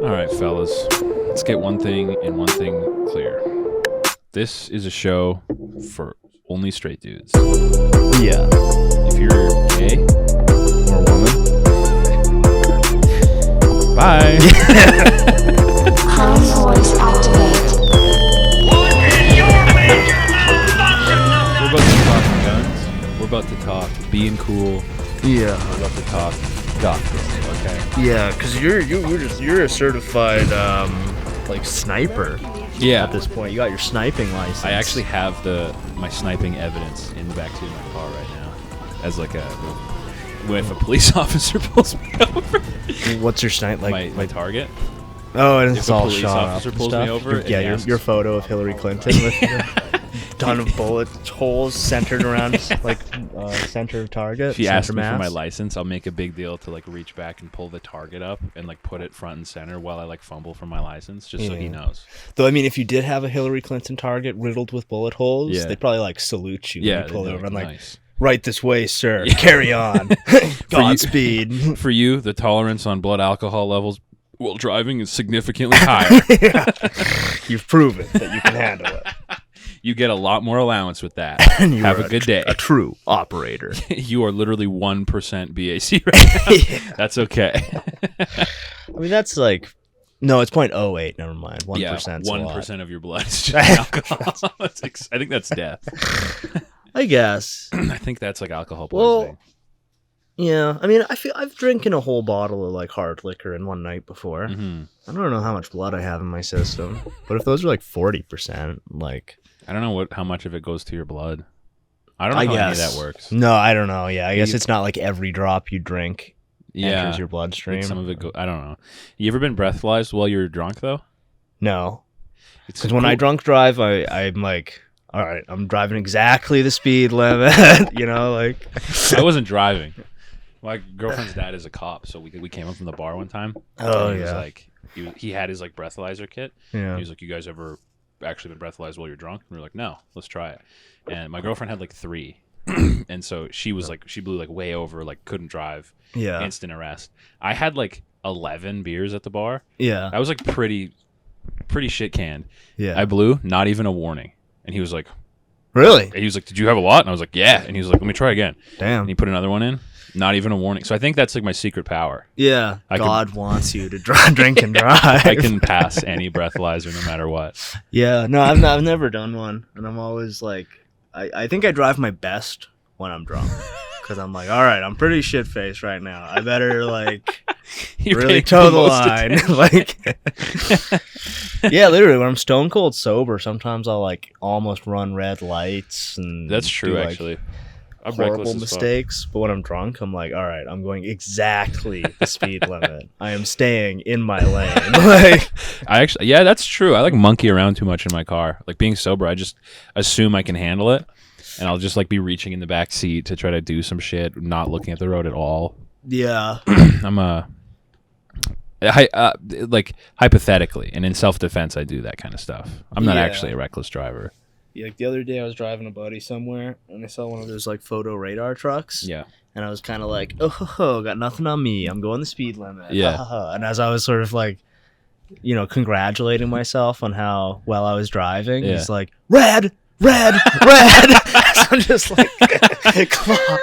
All right, fellas. Let's get one thing and one thing clear. This is a show for only straight dudes. Yeah. If you're gay Or woman. bye. Chromeboys activate. We're about to talk guns. We're about to talk being cool. Yeah. We're about to talk goth girls, okay? Yeah, because you're a certified like sniper. Yeah. At this point, you got your sniping license. I actually have my sniping evidence in the backseat of my car right now, as like if a police officer pulls me over. What's your snipe like? My target. Oh, and If it's a all police shot officer up pulls and me stuff. over and Yeah, asks- your photo of Hillary Clinton with a ton of bullet holes centered around like center of target. If he center asks me for mass. my license, I'll make a big deal to like reach back and pull the target up and like put it front and center while I like fumble for my license, just so he Yeah. knows. Though I mean, if you did have a Hillary Clinton target riddled with bullet holes, Yeah. they'd probably like salute you. Yeah, when you pull they'd be over and like, nice. right this way, sir. Yeah. Carry on. Godspeed. For you, the tolerance on blood alcohol levels while driving is significantly higher. You've proven that you can handle it. You get a lot more allowance with that. And you Have are a good day. A true operator. You are literally 1% BAC right now. Yeah. That's okay. I mean, that's like, no, it's 0.08. Never mind. 1%. Yeah, 1%. 1% of your blood is just alcohol. I think that's death. I guess. I think that's like alcohol Well, poisoning. Yeah. I mean, I've drinking a whole bottle of like hard liquor in one night before. Mhm. I don't know how much blood I have in my system, but if those are like 40%, like. I don't know how much of it goes to your blood. I don't know how any of that works. No, I don't know. Yeah, I guess You- it's not like every drop you drink Yeah, enters your bloodstream. like some of it I don't know. You ever been breathalyzed while you're drunk though? No, It's because when I cool. drunk drive, I'm like, all right, I'm driving exactly the speed limit. You know, like. I wasn't driving. My girlfriend's dad is a cop, so we came up from the bar one time. Oh, and he was yeah. like, he had his like breathalyzer kit. Yeah. He was like, "You guys ever actually been breathalyzed while you're drunk?" And we were like, "No, let's try it." And my girlfriend had like 3, and so she was like, she blew like way over, like couldn't drive, Yeah. instant arrest. I had like 11 beers at the bar. Yeah. I was like pretty shit canned. Yeah. I blew, not even a warning. And he was like, Really? "Did you have a lot?" And I was like, "Yeah." And he was like, "Let me try again." Damn. And he put another one in, not even a warning. So I think that's like my secret power. Yeah. I God wants you to drink and drive. I can pass any breathalyzer no matter what. Yeah. No, I've never done one, and I'm always like, I think I drive my best when I'm drunk. Because I'm like, all right, I'm pretty shit faced right now. I better like You're really paying toe the most line. attention. Like, yeah, literally, when I'm stone cold sober, sometimes I'll like almost run red lights and That's true, do, like, actually. I'm horrible reckless as fuck. mistakes. But when I'm drunk, I'm like, all right, I'm going exactly the speed limit. I am staying in my lane. Like, Yeah, that's true. I like monkey around too much in my car. Like being sober, I just assume I can handle it, and I'll just like be reaching in the back seat to try to do some shit, not looking at the road at all. yeah, Like hypothetically, and in self-defense, I do that kind of stuff. I'm not Yeah. actually a reckless driver. like the other day I was driving a buddy somewhere, and I saw one of those like photo radar trucks. Yeah. And I was kind of like, oh, got nothing on me. I'm going the speed limit. Yeah. And as I was sort of like, you know, congratulating myself on how well I was driving, Yeah. he's like, red. So I'm just like, come on.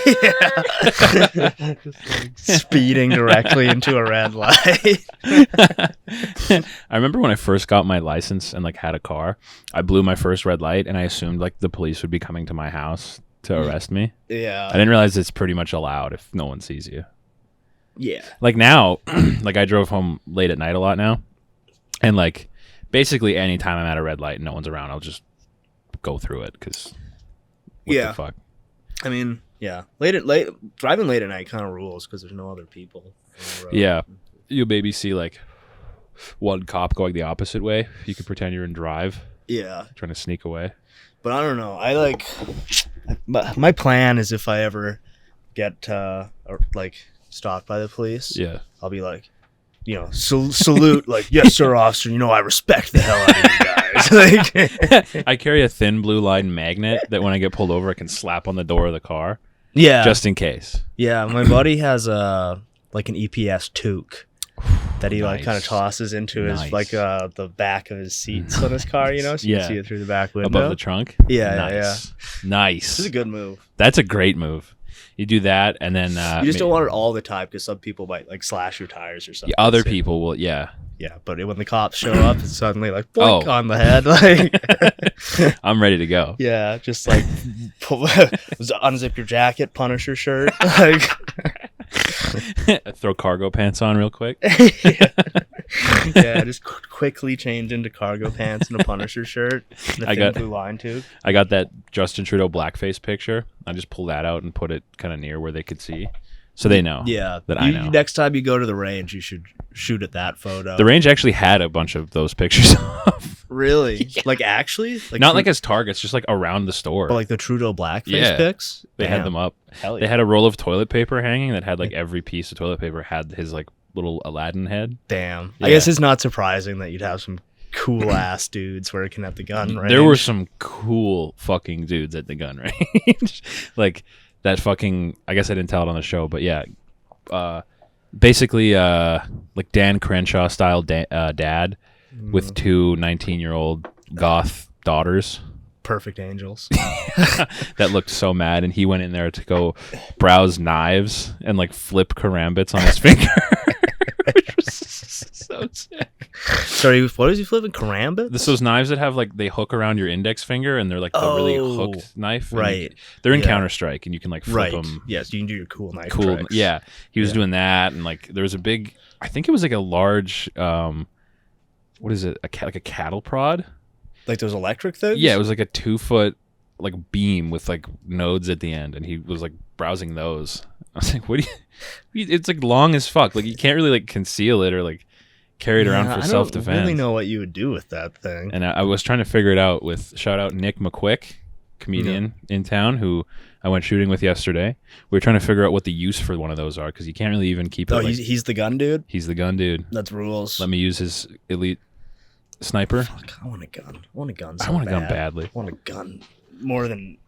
Yeah. Just like speeding directly into a red light. I remember when I first got my license and like had a car, I blew my first red light, and I assumed like the police would be coming to my house to arrest me. I Yeah. didn't realize it's pretty much allowed if no one sees you. Yeah. Like now, like I drove home late at night a lot now, and like basically anytime I'm at a red light and no one's around, I'll just go through it because what Yeah. the fuck. I mean, yeah. Driving late at night kind of rules because there's no other people on the road. Yeah, you maybe see like one cop going the opposite way. You could pretend you're in drive, Yeah. trying to sneak away. But I don't know. I like my plan is if I ever get like stopped by the police, Yeah. I'll be like, you know, salute, like, yes, sir, officer. You know, I respect the hell out of you guys. Like, I carry a thin blue line magnet that when I get pulled over, I can slap on the door of the car yeah, just in case. yeah. My buddy has like an EPS toque, that he like kind of Nice. tosses into his Nice. like the back of his seats on his car, you know, so you Yeah. can see it through the back window. Above the trunk. Yeah, Nice. This Nice. is a good move. That's a great move. You do that, and then You just don't want it all the time because some people might like slash your tires or something. other So, people will. Yeah, yeah, but when the cops show up, it's suddenly like boink Oh. on the head, like I'm ready to go. yeah, just like unzip your jacket, Punisher shirt, like Throw cargo pants on real quick. yeah, just quickly change into cargo pants and a Punisher shirt, and a I thin got- blue line tube. I got that Justin Trudeau blackface picture. I just pulled that out and put it kind of near where they could see, so they know. Yeah, That I know. Next time you go to the range, you should shoot at that photo. The range actually had a bunch of those pictures of. Really? Like actually? Like Not like as targets, just like around the store. but like the Trudeau blackface Yeah. pics? They had Damn. them up. Hell yeah. They had a roll of toilet paper hanging that had like every piece of toilet paper had his like little Aladdin head. Damn. Yeah. I guess it's not surprising that you'd have some cool ass dudes working at the gun range. There were some cool fucking dudes at the gun range. Like that fucking, I guess I didn't tell it on the show, but yeah. Basically like Dan Crenshaw style dad with two 19-year-old goth daughters perfect angels. that looked so mad, and he went in there to go browse knives and like flip karambits on his finger. Which was so sick. Sorry, what is he flipping? Karambit? This those knives that have like they hook around your index finger and they're like the really Oh, hooked knife. And right. they're in Yeah. Counter-Strike and you can like flip Right. them. Yes, you can do your cool knife Cool. tricks. Yeah. He was Yeah. doing that, and like there was a big, I think it was like a large what is it? Like a cattle prod? Like those electric things? Yeah, it was like a 2-foot like beam with like nodes at the end, and he was like browsing those. I was like, what do you it's like long as fuck. Like you can't really like conceal it or like carry it around Yeah, for I self-defense. don't really know what you would do with that thing. And I was trying to figure it out with shout out Nick McQuick, comedian in town who I went shooting with yesterday. We were trying to figure out what the use for one of those are because you can't really even keep it. Oh, Like, he's the gun dude? he's the gun dude. That's rules. Let me use his elite sniper. Fuck, I want a gun. I want a gun. I want a gun badly. I want a gun more than.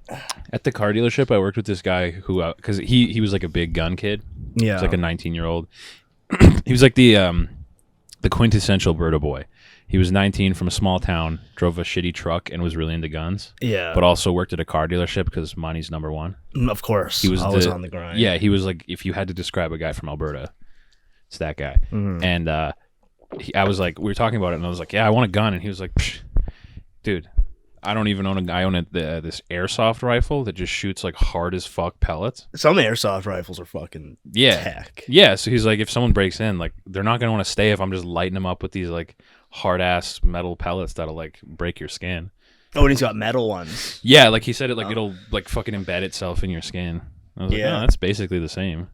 At the car dealership, I worked with this guy who, because he was like a big gun kid. Yeah. He's like a 19-year-old. He was like the quintessential Berta boy. He was 19 from a small town, drove a shitty truck, and was really into guns. Yeah. But also worked at a car dealership because money's number one. Of course. He was always on the grind. Yeah, he was like, if you had to describe a guy from Alberta, it's that guy. Mhm. And I was like, we were talking about it, and I was like, yeah, I want a gun. And he was like, psh, dude, I don't even own a gun. I own this airsoft rifle that just shoots like hard as fuck pellets. Some airsoft rifles are fucking Yeah. tech. Yeah, so he's like, if someone breaks in, like, they're not going to want to stay if I'm just lighting them up with these like hard-ass metal pellets that'll like break your skin. Oh, and he's got metal ones. Yeah, like he said it, like it'll like fucking embed itself in your skin. I was like, Yeah. no, that's basically the same.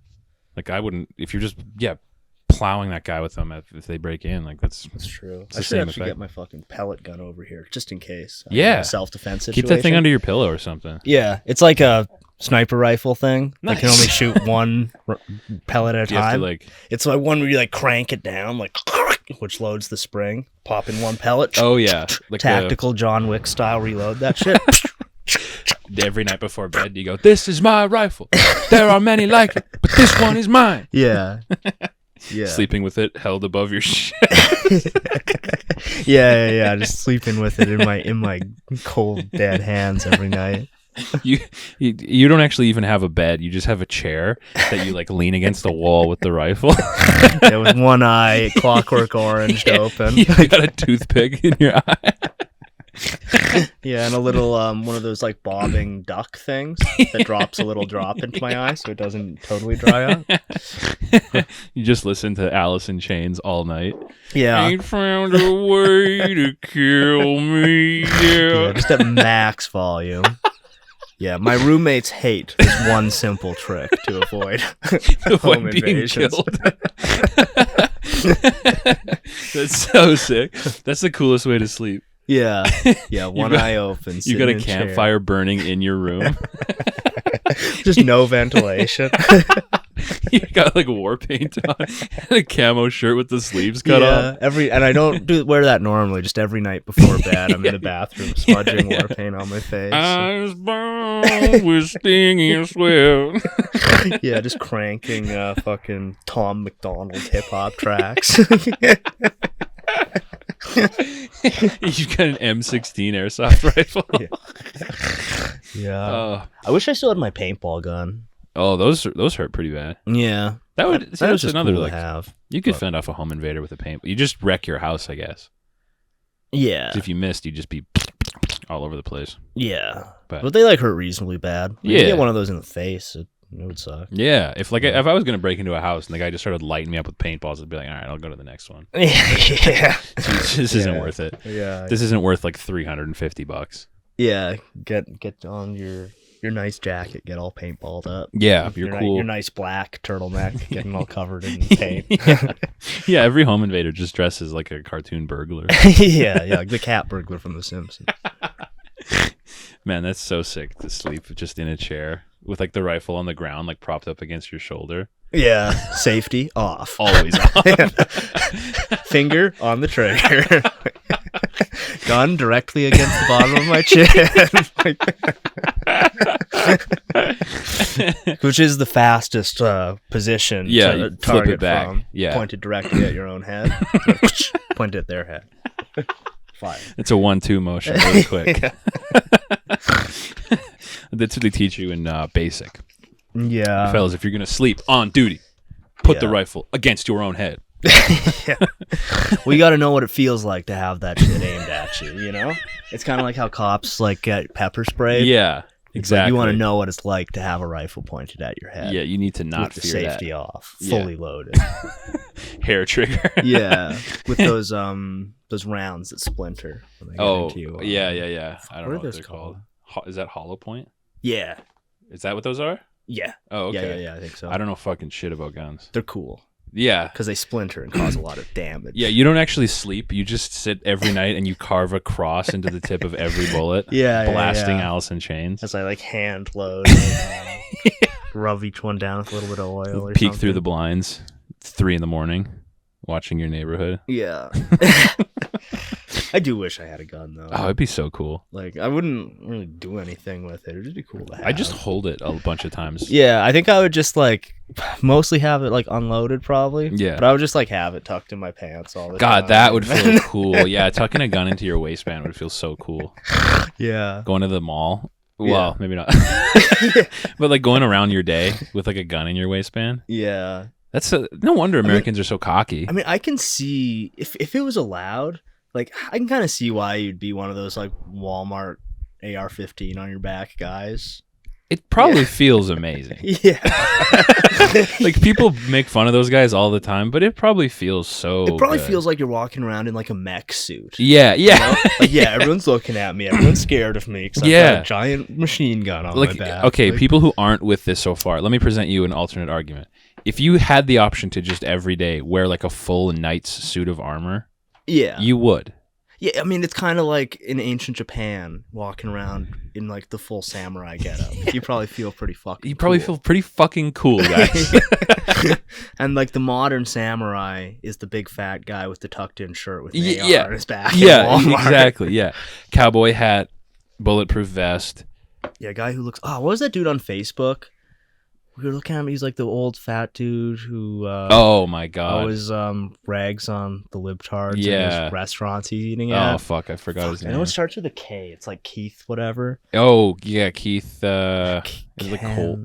Like I wouldn't, if you're just plowing that guy with them if they break in, like that's true. It's I the should same actually effect. get my fucking pellet gun over here just in case. Yeah. Self-defense keep situation. that thing under your pillow or something. Yeah, it's like a sniper rifle thing. That can Nice. only shoot one pellet at a You have to time. like, It's like one where you like crank it down, like which loads the spring. Pop in one pellet. oh yeah, like Tactical John Wick style. Reload that shit. every night before bed you go, this is my rifle. There are many like it, but this one is mine. Yeah. Yeah. Sleeping with it held above your shit. yeah. Just sleeping with it in my cold dead hands every night. You don't actually even have a bed. You just have a chair that you like lean against the wall with the rifle. Yeah, with one eye clockwork orange open. You got a toothpick in your eye. Yeah, and a little one of those like bobbing duck things that drops a little drop into my eye so it doesn't totally dry up. You just listen to Alice in Chains all night. Yeah. Ain't found a way to kill me. Yeah, just at max volume. Yeah, my roommates hate this one simple trick to avoid home Avoid being invasions. killed. That's so sick. That's the coolest way to sleep. Yeah, one got- eye open. You sitting got a in chair. campfire burning in your room. Just no ventilation. You got like war paint on and a camo shirt with the sleeves cut off. And I don't wear that normally. Just every night before bed, I'm in the bathroom smudging war paint on my face. Eyes burn with stinging sweat. Yeah, just cranking fucking Tom McDonald hip hop tracks. You've got an M16 airsoft rifle. Yeah. I wish I still had my paintball gun. Oh, those hurt pretty bad. Yeah, that's just another cool like to have. you could fend off a home invader with a paint. You just wreck your house, I guess. Yeah. 'Cause if you missed, you'd just be all over the place. Yeah, but they like hurt reasonably bad. If you get one of those in the face, it would suck. Yeah, if I was gonna break into a house and the guy just started lighting me up with paintballs, I'd be like, all right, I'll go to the next one. Yeah. This isn't worth it. Yeah. This isn't worth like $350. Yeah, get on your nice jacket, get all paintballed up. Yeah, you're cool. Your nice black turtleneck, getting all covered in paint. Yeah, every home invader just dresses like a cartoon burglar. Yeah, like the cat burglar from The Simpsons. Man, that's so sick to sleep just in a chair with like the rifle on the ground, like propped up against your shoulder. Yeah, safety off. Always off. Finger on the trigger. Gun directly against the bottom of my chin. Which is the fastest position to flip target it back. from. Yeah. Pointed directly at your own head. Point at their head. Fire. It's a 1-2 motion really quick. That's what they teach you in basic. Yeah. Fellas, if you're going to sleep on duty, put the rifle against your own head. Yeah. Well, you got to know what it feels like to have that shit aimed at you, you know? It's kind of like how cops like get pepper sprayed. Yeah, exactly. Like you want to know what it's like to have a rifle pointed at your head. Yeah, you need to not with fear the safety that. off, fully loaded. Hair trigger. Yeah, with those rounds that splinter. When they get into you, yeah. I don't know what those they're called. Is that hollow point? Yeah. Is that what those are? Yeah. Oh, okay. Yeah, I think so. I don't know fucking shit about guns. They're cool. Yeah. Because they splinter and cause a lot of damage. Yeah, you don't actually sleep. You just sit every night and you carve a cross into the tip of every bullet. Blasting Alice in Chains. As I like hand load. Rub each one down with a little bit of oil or Peek something. through the blinds. It's 3 a.m. watching your neighborhood. Yeah. I do wish I had a gun though. Oh, it'd be so cool. Like I wouldn't really do anything with it. It'd just be cool to have. I just hold it a bunch of times. Yeah, I think I would just like mostly have it like unloaded probably. Yeah. But I would just like have it tucked in my pants all the time. God, that would feel cool. Yeah, tucking a gun into your waistband would feel so cool. Yeah. Going to the mall. Well, maybe not. But like going around your day with like a gun in your waistband. Yeah. That's no wonder Americans are so cocky. I mean, I can see if it was allowed, like I can kind of see why you'd be one of those like Walmart AR-15 on your back guys. It probably feels amazing. Yeah. Like people make fun of those guys all the time, but it probably feels so It probably good. feels like you're walking around in like a mech suit. Yeah. You know? Like, yeah, everyone's looking at me. Everyone's scared of me because I've got a giant machine gun on my back. Okay, like, people who aren't with this so far, let me present you an alternate argument. If you had the option to just every day wear like a full knight's suit of armor, yeah, you would. Yeah, I mean, it's kind of like in ancient Japan, walking around in like the full samurai getup. You probably feel pretty fucking. You probably feel pretty fucking cool, guys. And like the modern samurai is the big fat guy with the tucked in shirt with an AR on his back. Yeah, exactly. Yeah, cowboy hat, bulletproof vest. Yeah, guy who looks. Oh, what was that dude on Facebook? We were looking at him. He's like the old fat dude who. Oh my god! Always rags on the libtards in his restaurants he's eating at. Oh fuck! I forgot his name. I know it starts with a K. It's like Keith, whatever. Oh yeah, Keith. It was like Colt.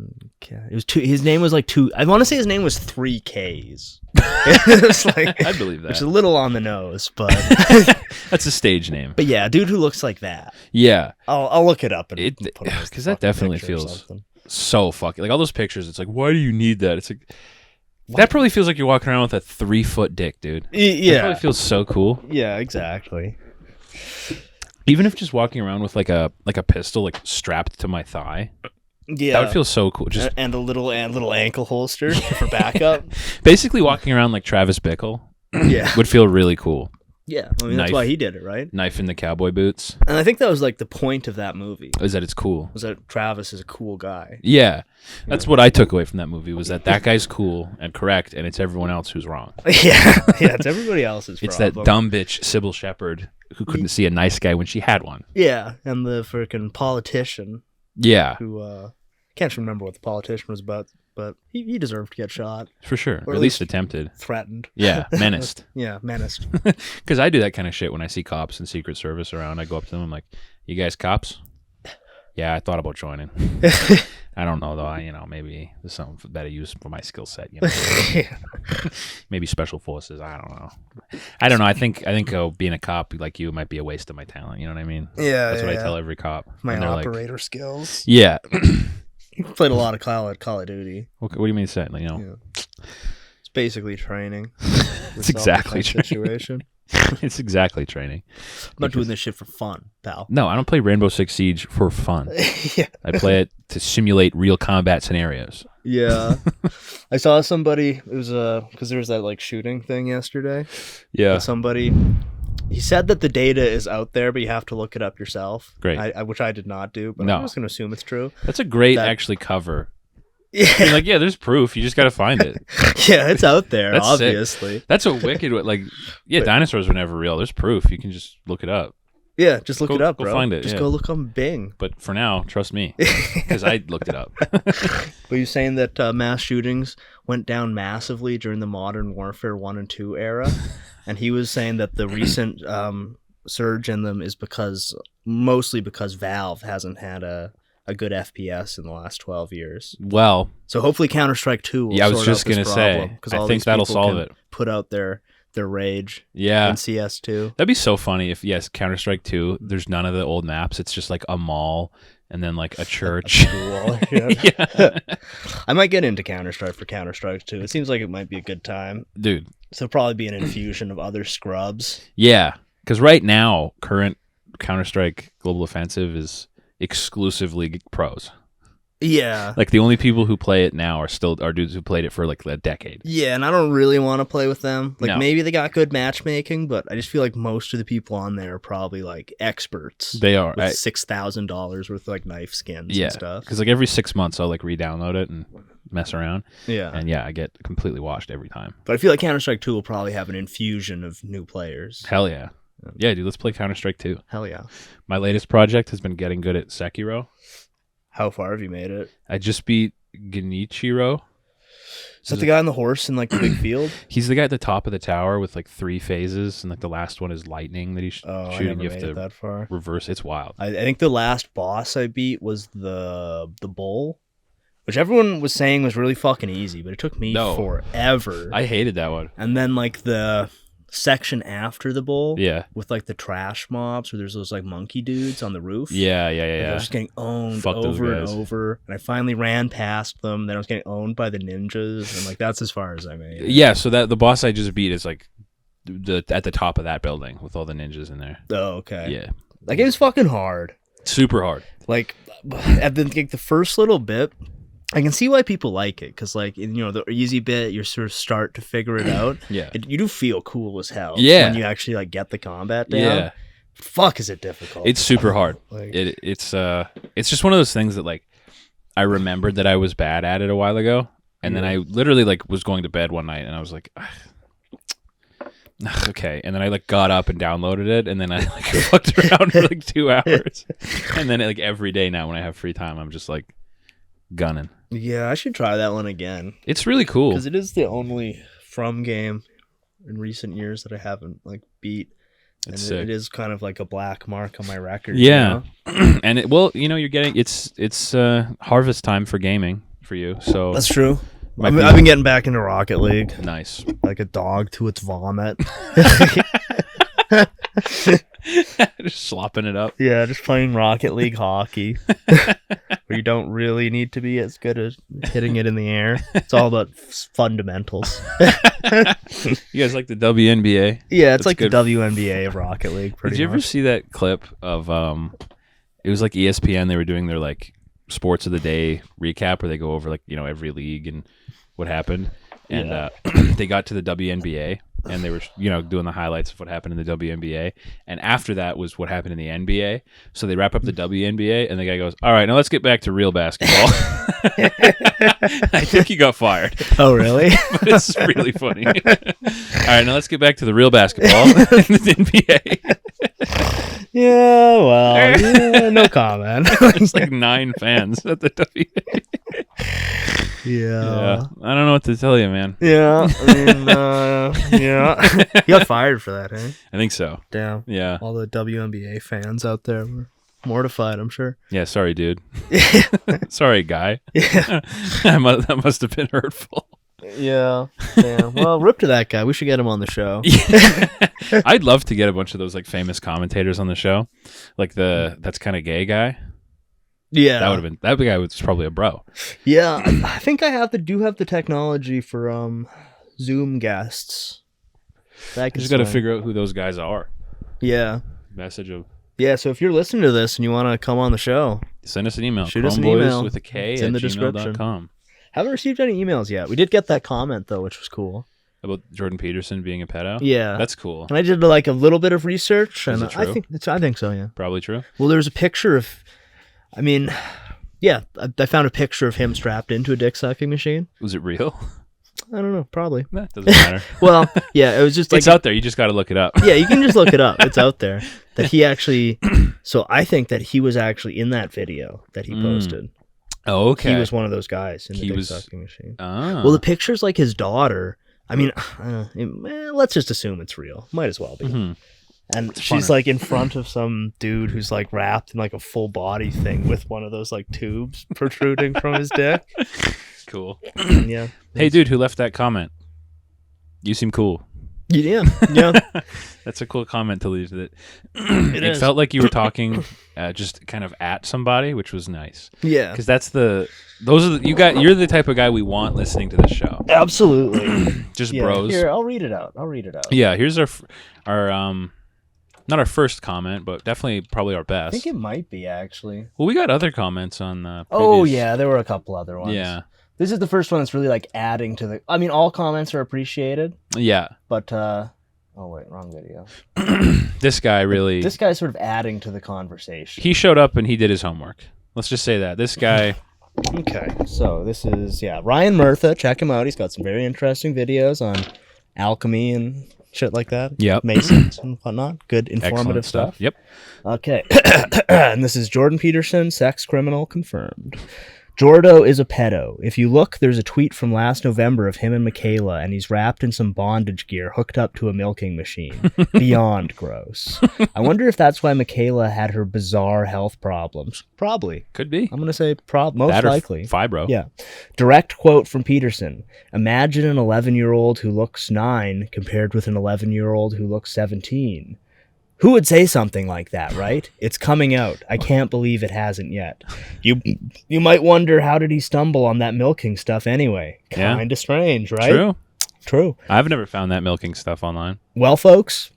It was two. His name was like two. I want to say his name was 3 Ks. It's like, I believe that. Which is a little on the nose, but that's a stage name. But yeah, dude who looks like that. Yeah, I'll look it up and put it because that definitely feels so fucking like all those pictures. It's like, why do you need that? It's like that probably feels like you're walking around with a 3-foot dick, dude. Yeah, that probably feels so cool. Yeah, exactly. Even if just walking around with like a pistol like strapped to my thigh. Yeah, that would feel so cool. Just and a little ankle holster for backup. Basically, walking around like Travis Bickle. Yeah, would feel really cool. Yeah, I mean, that's Knife. why he did it, right? Knife in the cowboy boots. And I think that was like the point of that movie. Is that it's cool. Was that Travis is a cool guy. Yeah. That's what I took away from that movie, was that guy's cool and correct, and it's everyone else who's wrong. Yeah, it's everybody else's It's problem. that dumb bitch, Sybil Shepherd, who couldn't see a nice guy when she had one. Yeah, and the freaking politician Yeah, who, can't remember what the politician was about, but he deserved to get shot. for sure. Or Or at at least attempted. Threatened. Yeah, menaced. Yeah, menaced. Because I do that kind of shit when I see cops and Secret Service around. I go up to them, I'm like, you guys cops? Yeah, I thought about joining. I don't know, though. Maybe there's something better use for my skill set. Maybe special forces. I don't know. I think being a cop like you might be a waste of my talent. You know what I mean? Yeah, That's what I tell every cop. My And they're operator skills. Yeah. Played a lot of Call of Duty. What do you mean say? Yeah. It's basically training. It's exactly Self-defense training. situation. It's exactly training. I'm not doing this shit for fun, pal. No, I don't play Rainbow Six Siege for fun. Yeah. I play it to simulate real combat scenarios. Yeah. I saw somebody, it was because there was that like shooting thing yesterday. Yeah. Somebody, he said that the data is out there, but you have to look it up yourself. Great. Which I did not do, but No. I'm just going to assume it's true. That's a great actually cover. You're like, yeah, there's proof. You just got to find it. Yeah, it's out there, That's sick. obviously. That's a wicked like. Yeah, dinosaurs were never real. There's proof. You can just look it up. Yeah, just look Go- it up, go bro. find it, Just yeah. go look on Bing. But for now, trust me, because I looked it up. Were you saying that mass shootings went down massively during the Modern Warfare 1 and 2 era? And he was saying that the recent surge in them is mostly because Valve hasn't had a good FPS in the last 12 years. Well, So hopefully Counter-Strike 2 will yeah, I was sort just out this gonna say. problem, 'cause I all think these that'll people solve can it. Put out their rage Yeah, in CS2. that'd be so funny if Counter-Strike 2. There's none of the old maps. It's just like a mall and then like a church. Cool. Yeah. Yeah, I might get into Counter-Strike for Counter-Strike 2. It seems like it might be a good time. dude. So probably be an infusion of other scrubs. Yeah, because right now, current Counter-Strike Global Offensive is exclusively pros. Yeah. Like the only people who play it now are dudes who played it for like a decade. Yeah, and I don't really want to play with them. Like No. maybe they got good matchmaking, but I just feel like most of the people on there are probably like experts. They are. With $6,000 worth of like knife skins Yeah, and stuff. because like every 6 months I'll like re-download it and mess around, Yeah. and I get completely washed every time. But I feel like Counter-Strike 2 will probably have an infusion of new players. Hell yeah, yeah, dude. Let's play Counter-Strike 2. Hell yeah. My latest project has been getting good at Sekiro. How far have you made it? I just beat Genichiro. Is that the guy on the horse in like the big field? He's the guy at the top of the tower with like 3 phases, and like the last one is lightning that he's Oh, shooting. I never You have made it to that far. reverse. It's wild. I think the last boss I beat was the bull, which everyone was saying was really fucking easy, but it took me forever. I hated that one. And then like the section after the bull, Yeah. with like the trash mobs where there's those like monkey dudes on the roof. Yeah. Like, I was just getting owned Fuck those over and guys. over, and I finally ran past them. Then I was getting owned by the ninjas, and like that's as far as I made it. Yeah. So that the boss I just beat is like at the top of that building with all the ninjas in there. Oh, okay. Yeah. That game's fucking hard. Super hard. Like at the first little bit, I can see why people like it, because like the easy bit, you sort of start to figure it out. Yeah. You do feel cool as hell. Yeah. When you actually like get the combat down. Yeah. Fuck, is it difficult? It's super hard. Like, It's just one of those things that like I remembered that I was bad at it a while ago, and then I literally like was going to bed one night and I was like, okay, and then I like got up and downloaded it, and then I like fucked around for like 2 hours, and then like every day now when I have free time, I'm just like gunning. yeah, I should try that one again, It's really cool. because it is the only From game in recent years that I haven't like beat. And It's sick. it is kind of like a black mark on my record. Yeah. And you're getting it's harvest time for gaming for you. So That's true. Might I've been getting back into Rocket League, nice. like a dog to its vomit. Just slopping it up. Yeah, just playing Rocket League hockey, where you don't really need to be as good as hitting it in the air. It's all about fundamentals. You guys like the WNBA? Yeah, That's it's like good. the WNBA of Rocket League. Pretty Did you ever much. see that clip of it was like ESPN, they were doing their like sports of the day recap where they go over like every league and what happened, and they got to the WNBA and they were, doing the highlights of what happened in the WNBA. And after that was what happened in the NBA. So they wrap up the WNBA, and the guy goes, "All right, now let's get back to real basketball." I think he got fired. Oh, really? But it's really funny. All right, now let's get back to the real basketball in the NBA. Yeah, well, no comment. It's like 9 fans at the WNBA. Yeah. I don't know what to tell you, man. Yeah, I mean, yeah. He got fired for that, eh? I think so. Damn. Yeah. All the WNBA fans out there were mortified, I'm sure. Yeah, sorry, dude. Sorry, guy. Yeah. That must have been hurtful. Yeah. Well, rip to that guy. We should get him on the show. I'd love to get a bunch of those like famous commentators on the show, like that's kind of gay guy. Yeah, that guy was probably a bro. Yeah, I think I do have the technology for Zoom guests. I just got to figure out who those guys are. Yeah. Message of. Yeah, so if you're listening to this and you want to come on the show, send us an email. Shoot us an email with a K it's at in the gmail.com. Haven't received any emails yet. We did get that comment though, which was cool. About Jordan Peterson being a pedo? Yeah. That's cool. And I did like a little bit of research, and Is it true? I think so, yeah. Probably true. Well, there's a picture of, I found a picture of him strapped into a dick sucking machine. Was it real? I don't know, probably. That doesn't matter. Well, yeah, it was just like... It's out there, you just got to look it up. Yeah, you can just look it up. It's out there. That he actually... So I think that he was actually in that video that he posted. Oh, okay. He was one of those guys in the dick sucking machine. Oh. Well, the picture's like his daughter. I mean, let's just assume it's real. Might as well be. Mm-hmm. And she's like in front of some dude who's like wrapped in like a full body thing with one of those like tubes protruding from his dick. Cool. Yeah. Hey, dude, who left that comment? You seem cool. Yeah. That's a cool comment to leave. It felt like you were talking just kind of at somebody, which was nice. Yeah. Because you're the type of guy we want listening to this show. Absolutely. Just bros. Here, I'll read it out. Yeah, here's our not our first comment, but definitely probably our best. I think it might be actually. Well, we got other comments on the Oh yeah, there were a couple other ones. Yeah. This is the first one that's really like adding to the... I mean, all comments are appreciated. Yeah. But, oh wait, wrong video. This guy's sort of adding to the conversation. He showed up and he did his homework. Let's just say that. This guy... Okay, so this is, Ryan Murtha. Check him out. He's got some very interesting videos on alchemy and shit like that. Yep. Masons and whatnot. Good, informative stuff. Yep. Okay. And this is Jordan Peterson, sex criminal confirmed. Jordo is a pedo. If you look, there's a tweet from last November of him and Michaela, and he's wrapped in some bondage gear hooked up to a milking machine. Beyond gross. I wonder if that's why Michaela had her bizarre health problems. Probably. Could be. I'm going to say most likely. Fibro. Yeah. Direct quote from Peterson. Imagine an 11-year-old who looks 9 compared with an 11-year-old who looks 17. Who would say something like that, right? It's coming out. I can't believe it hasn't yet. You might wonder, how did he stumble on that milking stuff anyway? Kinda strange, right? True. I've never found that milking stuff online. Well, folks,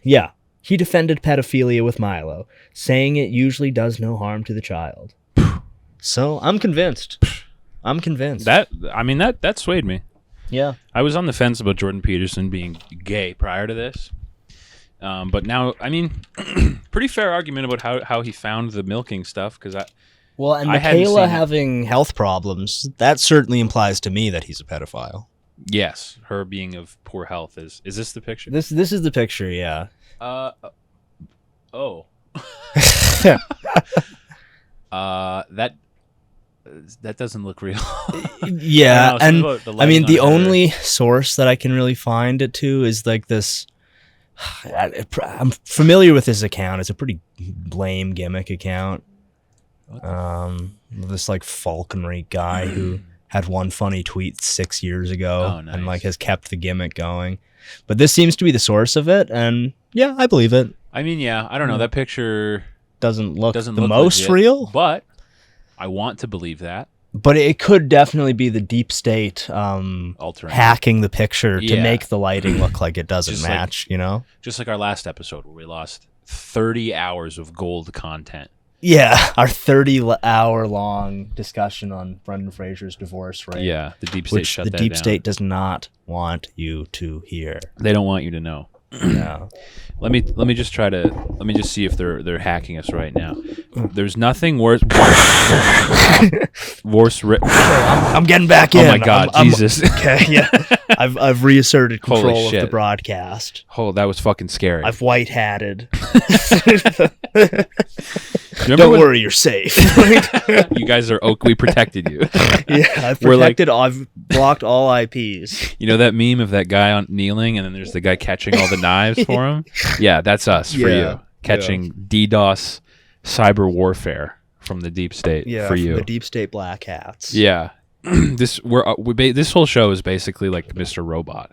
yeah. He defended pedophilia with Milo, saying it usually does no harm to the child. So, I'm convinced. That swayed me. Yeah. I was on the fence about Jordan Peterson being gay prior to this. But now, pretty fair argument about how he found the milking stuff, because Michaela having health problems, that certainly implies to me that he's a pedophile. Yes, her being of poor health is this the picture? This is the picture, yeah. Oh. That doesn't look real. Yeah, and the only source that I can really find it to is like this. I'm familiar with this account. It's a pretty lame gimmick account. This like falconry guy who had one funny tweet 6 years ago and like has kept the gimmick going. But this seems to be the source of it, and yeah, I believe it. I don't know. That picture doesn't look the most legit, real, but I want to believe that. But it could definitely be the deep state hacking the picture to make the lighting look like it doesn't match, Just like our last episode where we lost 30 hours of gold content Yeah, our 30-hour-long discussion on Brendan Fraser's divorce rate. Yeah, the deep state which shut the that deep down. state does not want you to hear. They don't want you to know. No. Let me just see if they're hacking us right now. There's nothing worse. I'm getting back in. Oh my God, Jesus. Okay, yeah. I've reasserted Holy control of shit. the broadcast. Oh, that was fucking scary. I've white hatted. Remember Don't worry, you're safe. you guys are oak. We protected you. Yeah, I've protected. I've blocked all IPs. You know that meme of that guy on kneeling, and then there's the guy catching all the knives for him. Yeah, that's us for you, catching DDoS cyber warfare from the deep state for you. The deep state black hats. Yeah, this whole show is basically like Mr. Robot.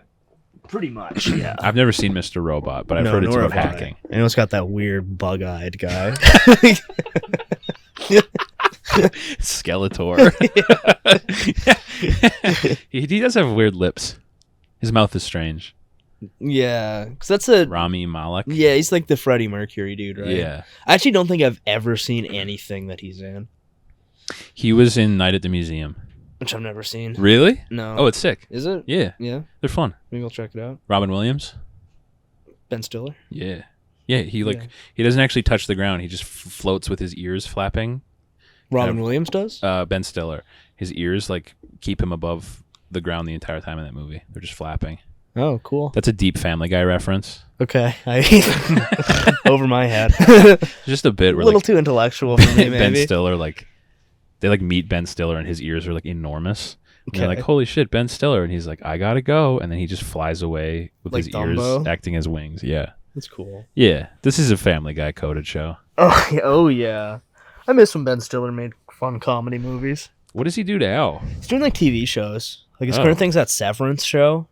Pretty much, yeah. I've never seen Mr. Robot, but I've heard it's about hacking. I know it's got that weird bug-eyed guy. Skeletor. He does have weird lips. His mouth is strange. Yeah, because that's a Rami Malek. Yeah, he's like the Freddie Mercury dude, right? Yeah. I actually don't think I've ever seen anything that he's in, He was in Night at the Museum. which I've never seen. Really? No. Oh, it's sick. Is it? Yeah, Yeah. they're fun. Maybe I'll check it out. Robin Williams. Ben Stiller. Yeah. Yeah, he doesn't actually touch the ground. He just floats with his ears flapping. Robin Williams does? Ben Stiller. His ears like keep him above the ground the entire time in that movie. They're just flapping. Oh, cool. That's a deep Family Guy reference. Okay. Over my head. Just a bit. A little too intellectual for me, maybe. Ben Stiller, they meet Ben Stiller and his ears are like enormous. And they're like, holy shit, Ben Stiller. And he's like, I gotta go. And then he just flies away with his Dumbo? ears acting as wings. Yeah. That's cool. Yeah. This is a Family Guy coded show. Oh yeah. I miss when Ben Stiller made fun comedy movies. What does he do now? He's doing like TV shows. Like his current thing's that Severance show.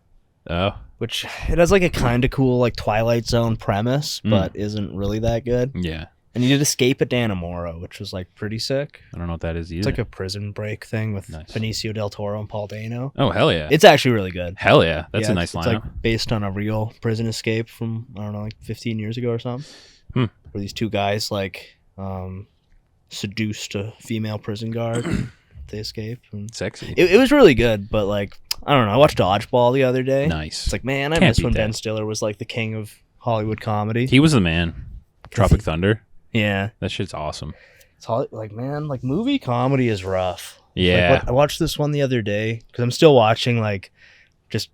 Oh. Which it has like a kind of cool like Twilight Zone premise, but isn't really that good. Yeah. And he did Escape at Dannemora, which was like pretty sick. I don't know what that is either. It's like a prison break thing with Benicio del Toro and Paul Dano. Oh, hell yeah. It's actually really good. Hell yeah. That's a nice lineup. It's like based on a real prison escape from, I don't know, like 15 years ago or something. Where these two guys like seduced a female prison guard. They escape. And sexy. It was really good, but like, I don't know. I watched Dodgeball the other day. Nice. It's like, man, I miss when Ben Stiller was like the king of Hollywood comedy. He was the man. Tropic Thunder. Yeah. That shit's awesome. It's like, man, like movie comedy is rough. Yeah. Like, I watched this one the other day because I'm still watching like just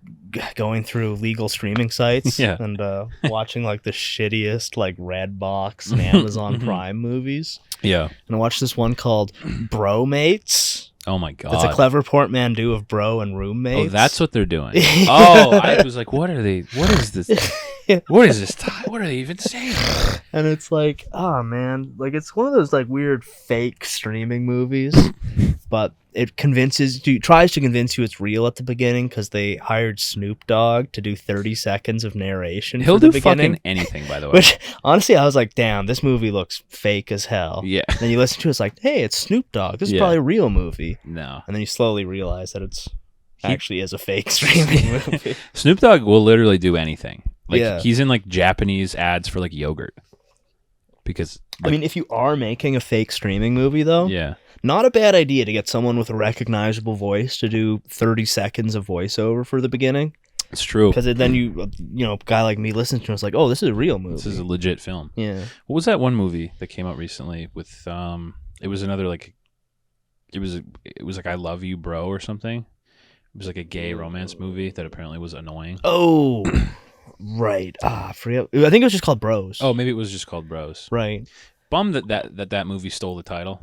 going through legal streaming sites and watching like the shittiest like Redbox and Amazon Prime movies. Yeah. And I watched this one called Bromates. Oh my god. It's a clever portmanteau of bro and roommates. Oh, that's what they're doing. Oh, I was like, what are they? What is this? What is this? What are they even saying? And it's like, oh man, like it's one of those like weird fake streaming movies, but it tries to convince you it's real at the beginning because they hired Snoop Dogg to do 30 seconds of narration. He'll for the do beginning. fucking anything, by the way. Which honestly, I was like, damn, this movie looks fake as hell. Yeah. And then you listen to it, it's like, hey, it's Snoop Dogg. This is probably a real movie. No. And then you slowly realize that it's actually is a fake streaming movie. Snoop Dogg will literally do anything. Like he's in like Japanese ads for like yogurt. Because I mean, if you are making a fake streaming movie though, not a bad idea to get someone with a recognizable voice to do 30 seconds of voiceover for the beginning. It's true. Because then you know, a guy like me listens to it, it's like, oh, this is a real movie. This is a legit film. Yeah. What was that one movie that came out recently with it was another like it was like I Love You Bro or something. It was like a gay romance movie that apparently was annoying. Oh. Right. I forget. I think it was just called Bros. Oh, maybe it was just called Bros. Right. Bummed that movie stole the title.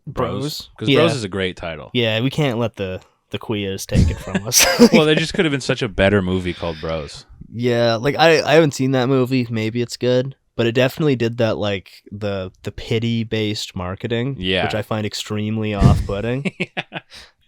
Bros. Because Bros is a great title. Yeah, we can't let the queers take it from us. Well, there just could have been such a better movie called Bros. Yeah, like I haven't seen that movie. Maybe it's good, but it definitely did that like the pity based marketing. Yeah. Which I find extremely off putting.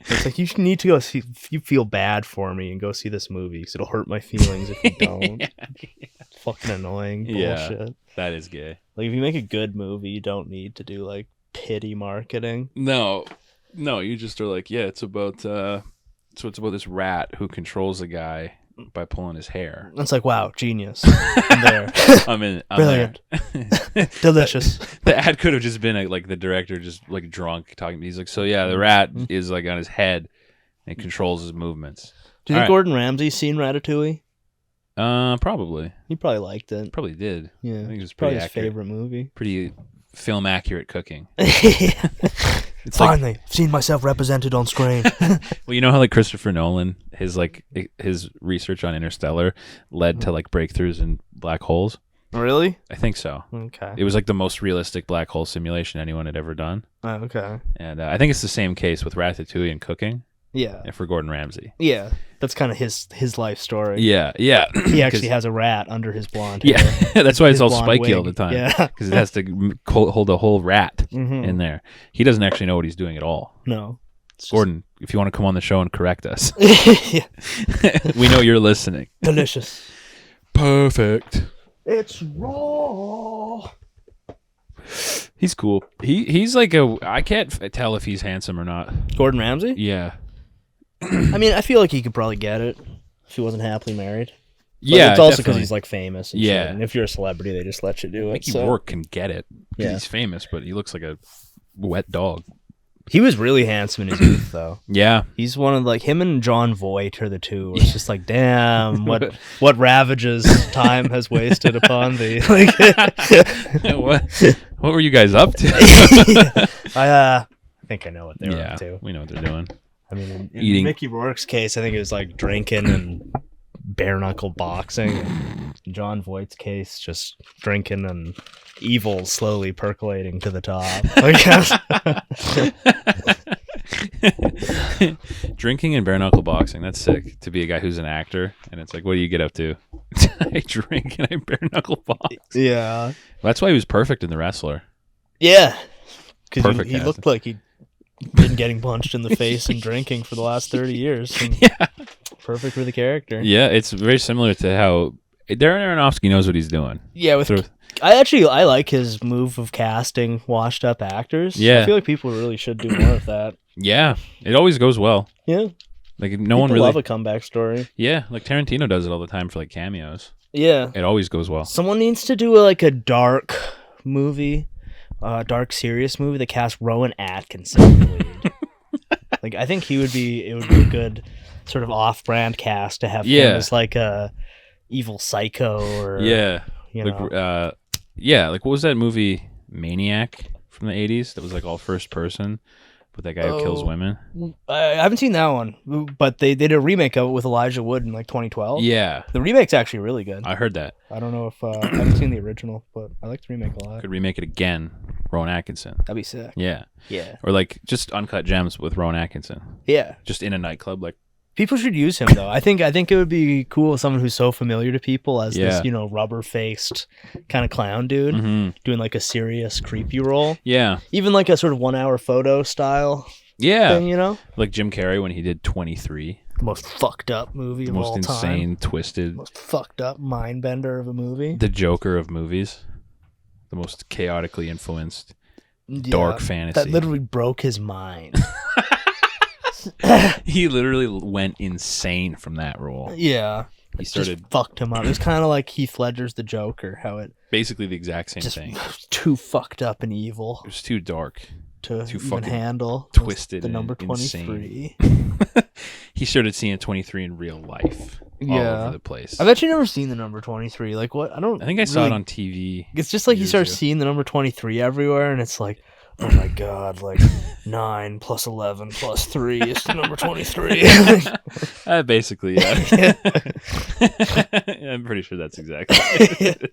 It's like, you need to go see, if you feel bad for me and go see this movie because it'll hurt my feelings if you don't. It's fucking annoying bullshit. Yeah, that is gay. Like, if you make a good movie, you don't need to do like pity marketing. No, you just are like, yeah, it's about it's about this rat who controls a guy by pulling his hair. It's like, wow, genius. I'm there. I'm Brilliant. there. Delicious. The ad could have just been like the director just like drunk talking. He's like, so yeah, the rat is like on his head and controls his movements. Do you think Gordon Ramsay's seen Ratatouille? Probably. He probably liked it. Probably did. Yeah. I think it was probably pretty his accurate. favorite movie. Pretty film accurate cooking. It's finally, I've seen myself represented on screen. Well, you know how like Christopher Nolan, his research on Interstellar led to like breakthroughs in black holes. Really? I think so. Okay. It was like the most realistic black hole simulation anyone had ever done. Oh, okay. And I think it's the same case with Ratatouille and cooking. Yeah. And for Gordon Ramsay. Yeah. That's kind of his life story. Yeah. Yeah. He actually has a rat under his blonde hair. Yeah. That's why it's all blonde spiky wig. all the time. Yeah. Because it has to hold a whole rat in there. He doesn't actually know what he's doing at all. No. Gordon, if you want to come on the show and correct us, Yeah. we know you're listening. Delicious. Perfect. It's raw. He's cool. He's like I can't tell if he's handsome or not. Gordon Ramsay? Yeah. I mean, I feel like he could probably get it if he wasn't happily married. But Yeah, it's also because definitely. he's like famous. And Yeah. shit. And if you're a celebrity, they just let you do it. Mickey Rourke can get it. 'Cause Yeah. He's famous, but he looks like a wet dog. He was really handsome in his youth, though. Yeah. He's one of like him and John Voight are the two. Where it's just like, damn, what ravages time has wasted upon thee. Like, what were you guys up to? I think I know what they were Yeah, up to. we know what they're doing. I mean, in Eating. Mickey Rourke's case, I think it was like drinking and bare knuckle boxing. And John Voight's case, just drinking and evil slowly percolating to the top. Drinking and bare knuckle boxing. That's sick. To be a guy who's an actor, and it's like, what do you get up to? I drink and I bare knuckle box. Yeah. That's why he was perfect in The Wrestler. Yeah. Because Perfect he casting. looked like he'd been getting punched in the face and drinking for the last 30 years. And Yeah. perfect for the character. Yeah, it's very similar to how Darren Aronofsky knows what he's doing. Yeah, I like his move of casting washed up actors. Yeah. I feel like people really should do more of that. Yeah, it always goes well. Yeah. Like no one People really love a comeback story. Yeah, like Tarantino does it all the time for like cameos. Yeah. It always goes well. Someone needs to do like a dark movie, dark serious movie that casts Rowan Atkinson in the lead. Like I think it would be a good sort of off-brand cast to have him as like a evil psycho or Yeah. you Like know. like what was that movie Maniac from the 80s that was like all first person with that guy who kills women? I haven't seen that one, but they did a remake of it with Elijah Wood in like 2012. Yeah. The remake's actually really good. I heard that. I don't know if I haven't seen the original, but I like the remake a lot. Could remake it again. Rowan Atkinson. That'd be sick. Yeah. Yeah. Or like just Uncut Gems with Rowan Atkinson. Yeah. Just in a nightclub like People should use him though. I think it would be cool with someone who's so familiar to people as this, rubber faced kind of clown dude doing like a serious creepy role. Yeah. Even like a sort of 1 hour photo style thing, you know? Like Jim Carrey when he did 23. The most fucked up movie of all time. Most insane, twisted. Most fucked up mind bender of a movie. The Joker of movies. The most chaotically influenced dark fantasy. That literally broke his mind. He literally went insane from that role. Yeah. He started just fucked him up. It was kind of like Heath Ledger's The Joker, how it basically the exact same just thing. too fucked up and evil It was too dark, to too even fucking handle. twisted, The number and 23. He started seeing 23 in real life, all over the place. I've actually never seen the number 23. Like what? I think I saw it on TV. It's just like you years start ago. seeing the number 23 everywhere, and it's like, oh my god, like 9 plus 11 plus 3 is the number 23. Basically, yeah. I'm pretty sure that's exactly it.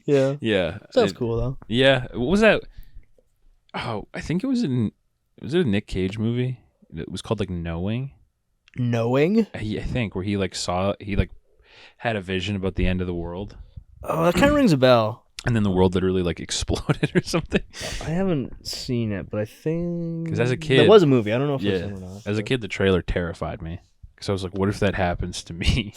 Yeah. Yeah. Sounds cool though. Yeah. What was that? Oh, I think it was was it a Nick Cage movie? It was called like Knowing. Knowing? I think where he had a vision about the end of the world. Oh, that kind of rings a bell. And then the world literally like exploded or something. I haven't seen it, but I think Because as a kid, that was a movie. I don't know if it was or not. As a kid, the trailer terrified me. Because I was like, what if that happens to me?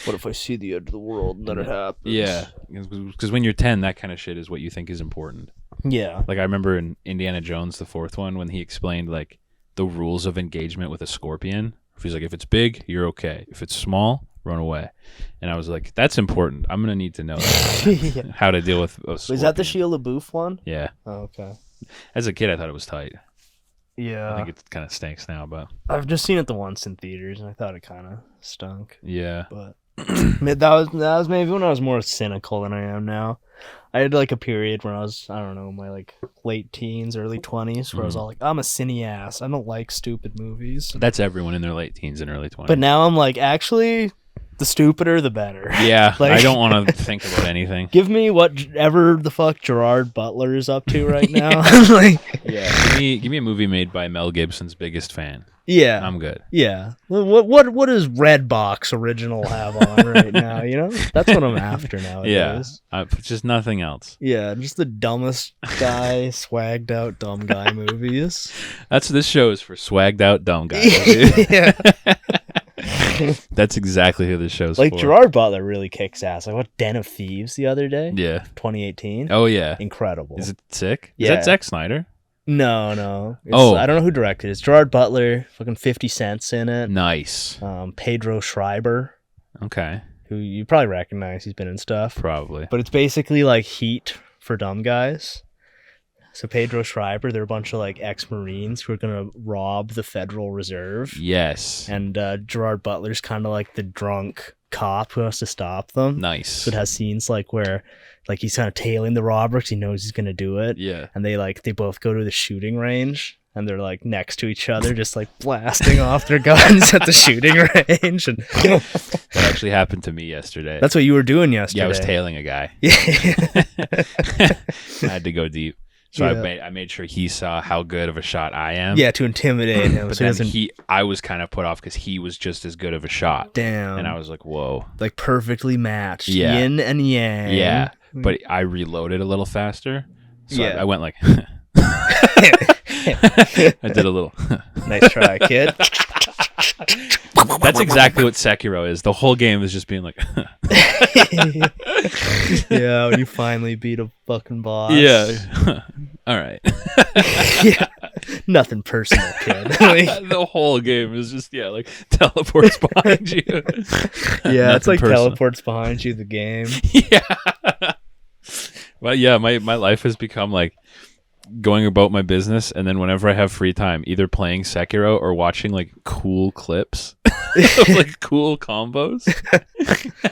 What if I see the end of the world and then it happens? Yeah. Because when you're 10, that kind of shit is what you think is important. Yeah. Like I remember in Indiana Jones, the fourth one, when he explained like the rules of engagement with a scorpion He's like, if it's big, you're okay. If it's small, run away. And I was like, that's important. I'm gonna need to know that. How to deal with a scorpion. Is that the Shia LaBeouf one? Yeah. Oh, okay. As a kid, I thought it was tight. Yeah. I think it kind of stinks now, but I've just seen it the once in theaters, and I thought it kind of stunk. yeah. But that was maybe when I was more cynical than I am now. I had like a period where I was, I don't know, my like late teens, early 20s, where I was all like, I'm a cineass. I don't like stupid movies. That's everyone in their late teens and early 20s. But now I'm like, actually, the stupider, the better. Yeah, Like- I don't want to think about anything. Give me whatever the fuck Gerard Butler is up to right now. Like, Yeah, give me a movie made by Mel Gibson's biggest fan. yeah. I'm good. Yeah. What does Redbox original have on right now? You know, that's what I'm after nowadays. Yeah, just nothing else. Yeah, just the dumbest guy, swagged out dumb guy movies. This show is for swagged out dumb guys. Dude. Yeah. That's exactly who this show's Like for. Gerard Butler really kicks ass. Like what Den of Thieves the other day? Yeah. 2018. Oh yeah. Incredible. Is it sick? Yeah. Is that Zack Snyder? No. Oh. I don't know who directed it. It's Gerard Butler, fucking 50 Cent's in it. Nice. Pedro Schreiber, Okay. who you probably recognize. He's been in stuff. Probably. But it's basically like Heat for dumb guys. So Pedro Schreiber, they're a bunch of like ex-Marines who are going to rob the Federal Reserve. Yes. And Gerard Butler's kind of like the drunk cop who has to stop them. Nice. So it has scenes like where like he's kind of tailing the robber because he knows he's going to do it. Yeah. And they both go to the shooting range. And they're like next to each other, just like blasting off their guns at the shooting range. And That actually happened to me yesterday. that's what you were doing yesterday. Yeah, I was tailing a guy. Yeah. I had to go deep. So Yeah. I made sure he saw how good of a shot I am. Yeah, to intimidate him. But So he then doesn't. I was kind of put off because he was just as good of a shot. Damn. And I was like, whoa. like perfectly matched. Yeah. Yin and yang. Yeah. But I reloaded a little faster. So Yeah. I went like, I did a little. Nice try, kid. That's exactly what Sekiro is. The whole game is just being like, Yeah, when you finally beat a fucking boss. yeah. All right. Yeah. Nothing personal, kid. Like, The whole game is just, like teleports behind you. yeah, it's Nothing like personal. teleports behind you, the game. Yeah. But yeah, my life has become like going about my business, and then whenever I have free time, either playing Sekiro or watching like cool clips of like cool combos.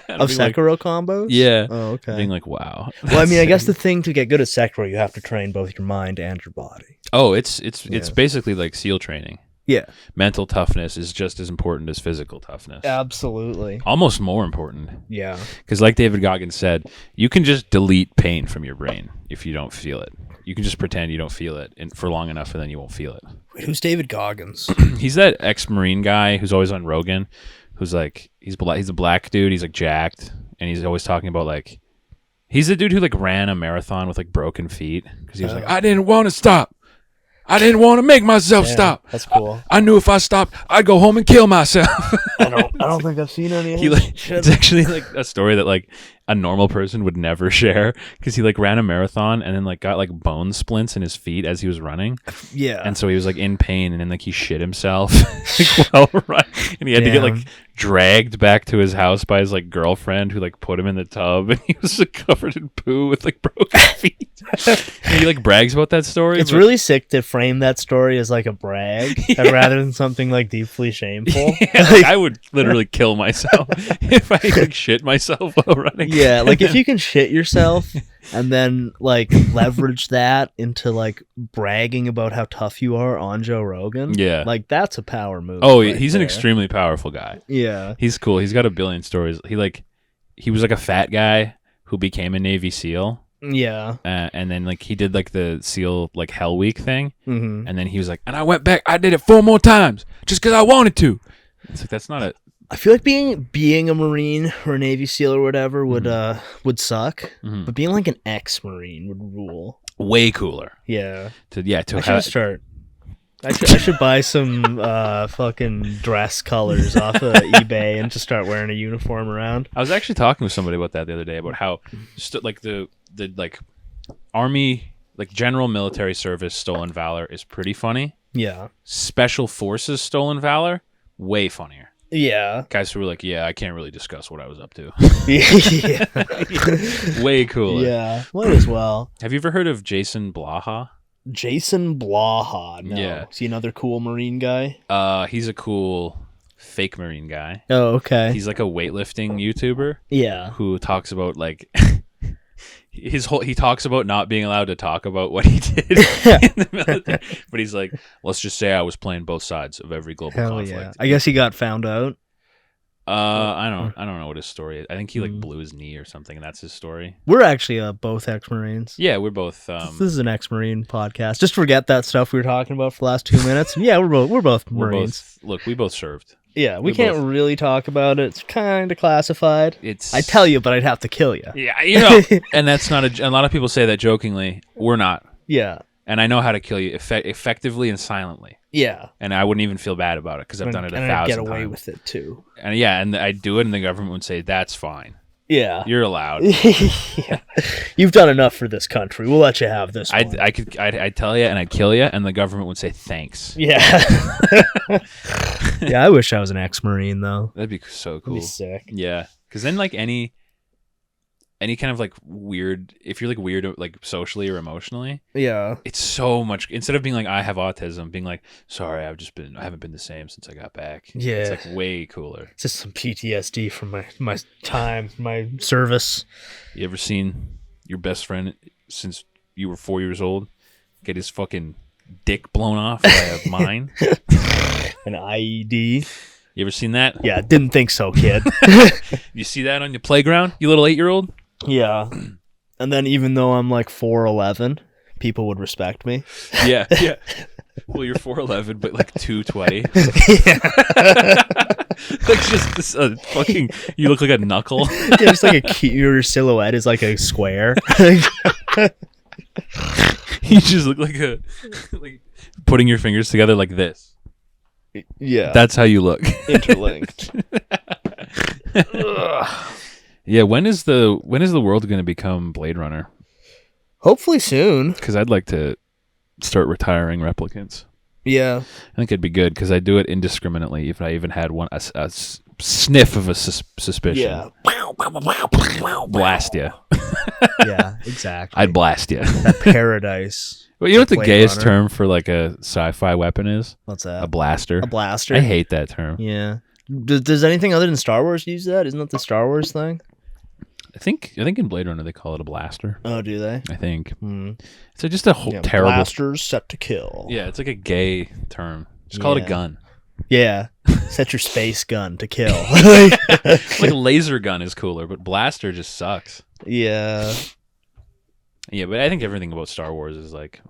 Of Sekiro combos? Yeah. Oh, okay. Being like, wow. Well, I mean, I guess the thing to get good at Sekiro, you have to train both your mind and your body. Oh, it's Yeah. basically like SEAL training. Yeah. Mental toughness is just as important as physical toughness. Absolutely. Almost more important. Yeah. Because like David Goggins said, you can just delete pain from your brain if you don't feel it. You can just pretend you don't feel it for long enough, and then you won't feel it. Wait, who's David Goggins? He's that ex-Marine guy who's always on Rogan, who's like, he's a black dude, he's like jacked, and he's always talking about like, he's the dude who like ran a marathon with like broken feet, because he was like, I didn't want to stop. I didn't want to make myself stop. That's cool. I knew if I stopped, I'd go home and kill myself. I don't think I've seen any of He his like, shit. it's actually like a story that like a normal person would never share, because he like ran a marathon and then like got like bone splints in his feet as he was running, Yeah. and so he was like in pain, and then like he shit himself like, while running, and he had to get like dragged back to his house by his like girlfriend, who like put him in the tub, and he was like covered in poo with like broken feet. And he like brags about that story. It's but- really sick to frame that story as like a brag rather than something like deeply shameful. Yeah, like, I would literally kill myself if I like shit myself while running. Yeah, like if you can shit yourself and then like leverage that into like bragging about how tough you are on Joe Rogan. Yeah. Like that's a power move. Oh, right he's an there. extremely powerful guy. Yeah. He's cool. He's got a billion stories. He was like a fat guy who became a Navy SEAL. Yeah. And then like he did like the SEAL like Hell Week thing, Mm-hmm. and then he was like, and I went back, I did it 4 more times just because I wanted to. It's like that's not a I feel like being a Marine or a Navy SEAL or whatever would suck, Mhm. but being like an ex-Marine would rule. way cooler. Yeah. To I should start. I should buy some fucking dress colors off of eBay and just start wearing a uniform around. I was actually talking with somebody about that the other day, about how like the like army, like general military service stolen valor is pretty funny. Yeah. Special forces stolen valor, way funnier. Yeah. Guys who were like, yeah, I can't really discuss what I was up to. Yeah. Way cooler. Yeah. Might as well. Have you ever heard of Jason Blaha? Jason Blaha. No. Yeah. Is he another cool Marine guy? He's a cool fake Marine guy. Oh, okay. He's like a weightlifting YouTuber. Yeah. Who talks about like he talks about not being allowed to talk about what he did in the military. But he's like, let's just say I was playing both sides of every global conflict. Yeah. I guess he got found out. I don't know what his story is. I think he like blew his knee or something, and that's his story. We're actually both ex-Marines. Yeah, we're both. This is an ex-Marine podcast. Just forget that stuff we were talking about for the last 2 minutes. Yeah, we're both Marines. We both served. Yeah, we can't really talk about it. It's kind of classified. I tell you, but I'd have to kill you. Yeah, and that's not a lot of people say that jokingly. We're not. Yeah. And I know how to kill you effectively and silently. Yeah. And I wouldn't even feel bad about it because I've done it 1,000 times. I'd get away with it too. And I'd do it, and the government would say, that's fine. Yeah. You're allowed. Yeah. You've done enough for this country. We'll let you have this one. I'd tell you, and I'd kill you, and the government would say, thanks. Yeah. Yeah, I wish I was an ex-Marine, though. That'd be so cool. That'd be sick. Yeah. Because then, like, any kind of, like, weird... If you're, like, weird, like, socially or emotionally... Yeah. It's so much... Instead of being like, I have autism, being like, sorry, I haven't been the same since I got back. Yeah. It's, like, way cooler. It's just some PTSD from my time, my service. You ever seen your best friend since you were 4 years old get his fucking dick blown off by a mine? An IED. You ever seen that? Yeah, didn't think so, kid. You see that on your playground, you little 8-year-old? Yeah. And then even though I'm like 4'11", people would respect me. Yeah. Well, you're 4'11", but like 220. Like just this fucking... You look like a knuckle. Yeah, just like your silhouette is like a square. You just look like like putting your fingers together like this. Yeah. That's how you look. Interlinked. Yeah, when is the world going to become Blade Runner? Hopefully soon. Because I'd like to start retiring replicants. Yeah. I think it'd be good because I do it indiscriminately if I even had a sniff of a suspicion. Yeah. Blast you. Yeah, exactly. I'd blast you. That paradise. Well, you know what the Blade gayest Runner. term for like a sci-fi weapon is? What's that? A blaster. A blaster? I hate that term. Yeah. Does anything other than Star Wars use that? Isn't that the Star Wars thing? I think in Blade Runner they call it a blaster. Oh, do they? I think. Hmm. It's just a whole terrible... Blasters set to kill. Yeah, it's like a gay term. Just call it a gun. Yeah. Set your space gun to kill. Like laser gun is cooler, but blaster just sucks. Yeah. Yeah, but I think everything about Star Wars is like...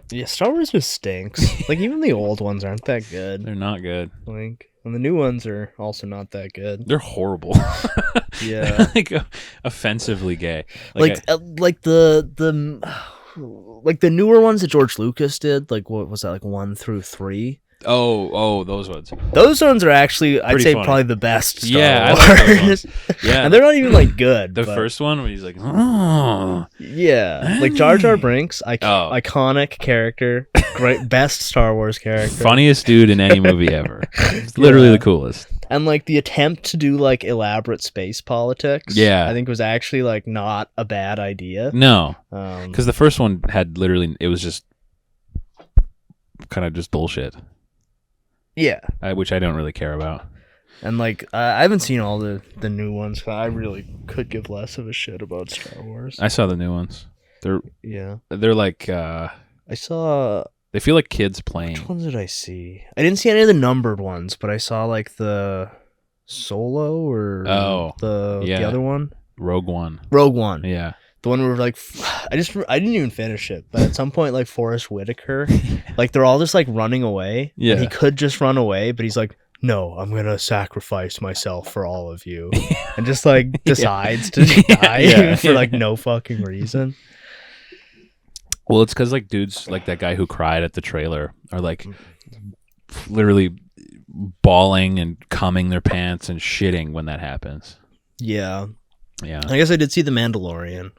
Yeah, Star Wars just stinks. Like, even the old ones aren't that good. They're not good. Like, and the new ones are also not that good. They're horrible. Yeah. Like offensively gay. Like the newer ones that George Lucas did, like what was that, like 1 through 3? Oh, those ones. Those ones are actually, I'd Pretty say, funny. probably the best Star Yeah, Wars. I like those ones. Yeah. And they're not even like good. The but first one where he's like, oh. Yeah. Like Jar Jar Binks, Oh. iconic character, great, best Star Wars character. Funniest dude in any movie ever. It's literally Yeah. the coolest. And like the attempt to do like elaborate space politics, Yeah. I think was actually like not a bad idea. No. Because the first one had literally, it was just kind of just bullshit. Yeah. Which I don't really care about. And like I haven't seen all the new ones. I really could give less of a shit about Star Wars. I saw the new ones. They're like I saw. they feel like kids playing. Which ones did I see? I didn't see any of the numbered ones, but I saw like the Solo or the other one, Rogue One. Rogue One. Yeah. The one where like I didn't even finish it, but at some point like Forrest Whitaker, like they're all just like running away. Yeah. And he could just run away, but he's like, no, I'm gonna sacrifice myself for all of you, and just like decides to die for like no fucking reason. Well, it's because like dudes like that guy who cried at the trailer are like literally bawling and cumming their pants and shitting when that happens. Yeah. Yeah. I guess I did see The Mandalorian.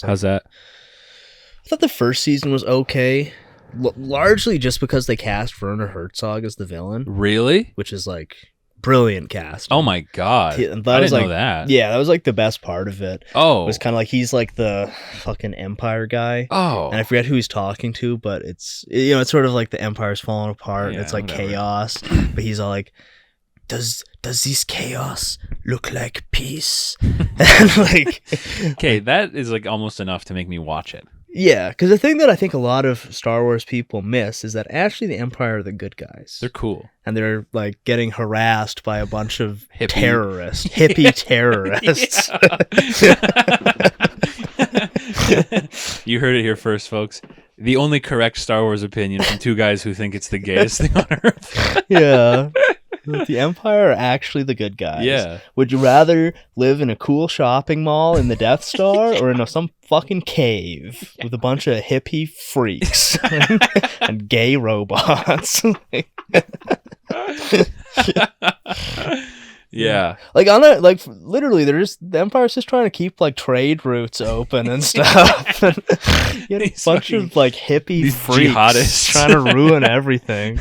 How's that? I thought the first season was okay. largely just because they cast Werner Herzog as the villain, Really? which is like brilliant cast. Oh my god! I didn't know that. Yeah, that was like the best part of it. Oh, It was kind of like he's like the fucking Empire guy. oh, And I forget who he's talking to, but it's it's sort of like the Empire's falling apart. Yeah, It's like whatever. chaos, but he's all like, "Does this chaos look like peace?" And like, okay, that is like almost enough to make me watch it. yeah, because the thing that I think a lot of Star Wars people miss is that actually the Empire are the good guys. They're cool. And they're like getting harassed by a bunch of Hippie. terrorists, hippie terrorists. You heard it here first, folks. The only correct Star Wars opinion from two guys who think it's the gayest thing on earth. Yeah. The Empire are actually the good guys. Yeah. Would you rather live in a cool shopping mall in the Death Star or in some fucking cave with a bunch of hippie freaks and gay robots? Yeah. Like literally, the Empire's just trying to keep like trade routes open and stuff. And you had a bunch of like hippie freaks jihadists trying to ruin everything,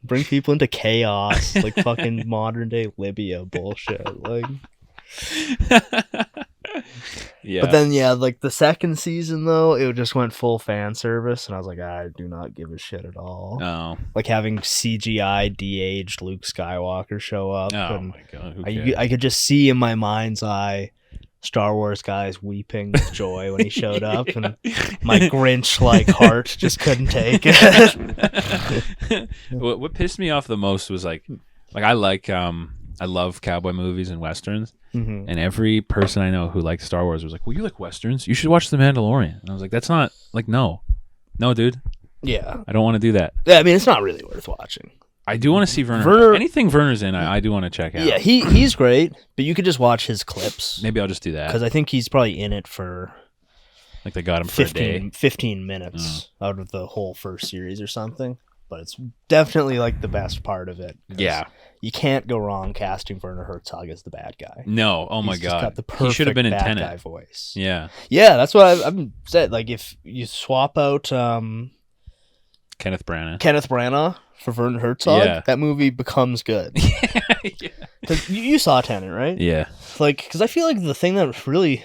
bring people into chaos, like fucking modern day Libya bullshit. Like, Yeah. but then like the second season though, it just went full fan service, and I was like, I do not give a shit at all. Oh. Like having CGI de-aged Luke Skywalker show up. Oh and my god. Who cares? I could just see in my mind's eye Star Wars guys weeping with joy when he showed up, and my Grinch-like heart just couldn't take it. What pissed me off the most was like I love cowboy movies and westerns, and every person I know who likes Star Wars was like, "Well, you like westerns? You should watch The Mandalorian." And I was like, "That's not like no, dude. Yeah, I don't want to do that. I mean, it's not really worth watching. I do want to see Werner. Anything Werner's in, I do want to check out. Yeah, he's great, but you could just watch his clips Maybe I'll just do that because I think he's probably in it for like they got him for a day. 15 minutes out of the whole first series or something. But it's definitely like the best part of it. Yeah. You can't go wrong casting Werner Herzog as the bad guy. No, oh my He's just god, got the he should have been in perfect bad Tenet. guy voice. Yeah, Yeah, that's what I've said. Like if you swap out Kenneth Branagh. Kenneth Branagh for Werner Herzog, Yeah. that movie becomes good. Yeah. Because you saw Tenet, right? Yeah, Like, because I feel like the thing that really, I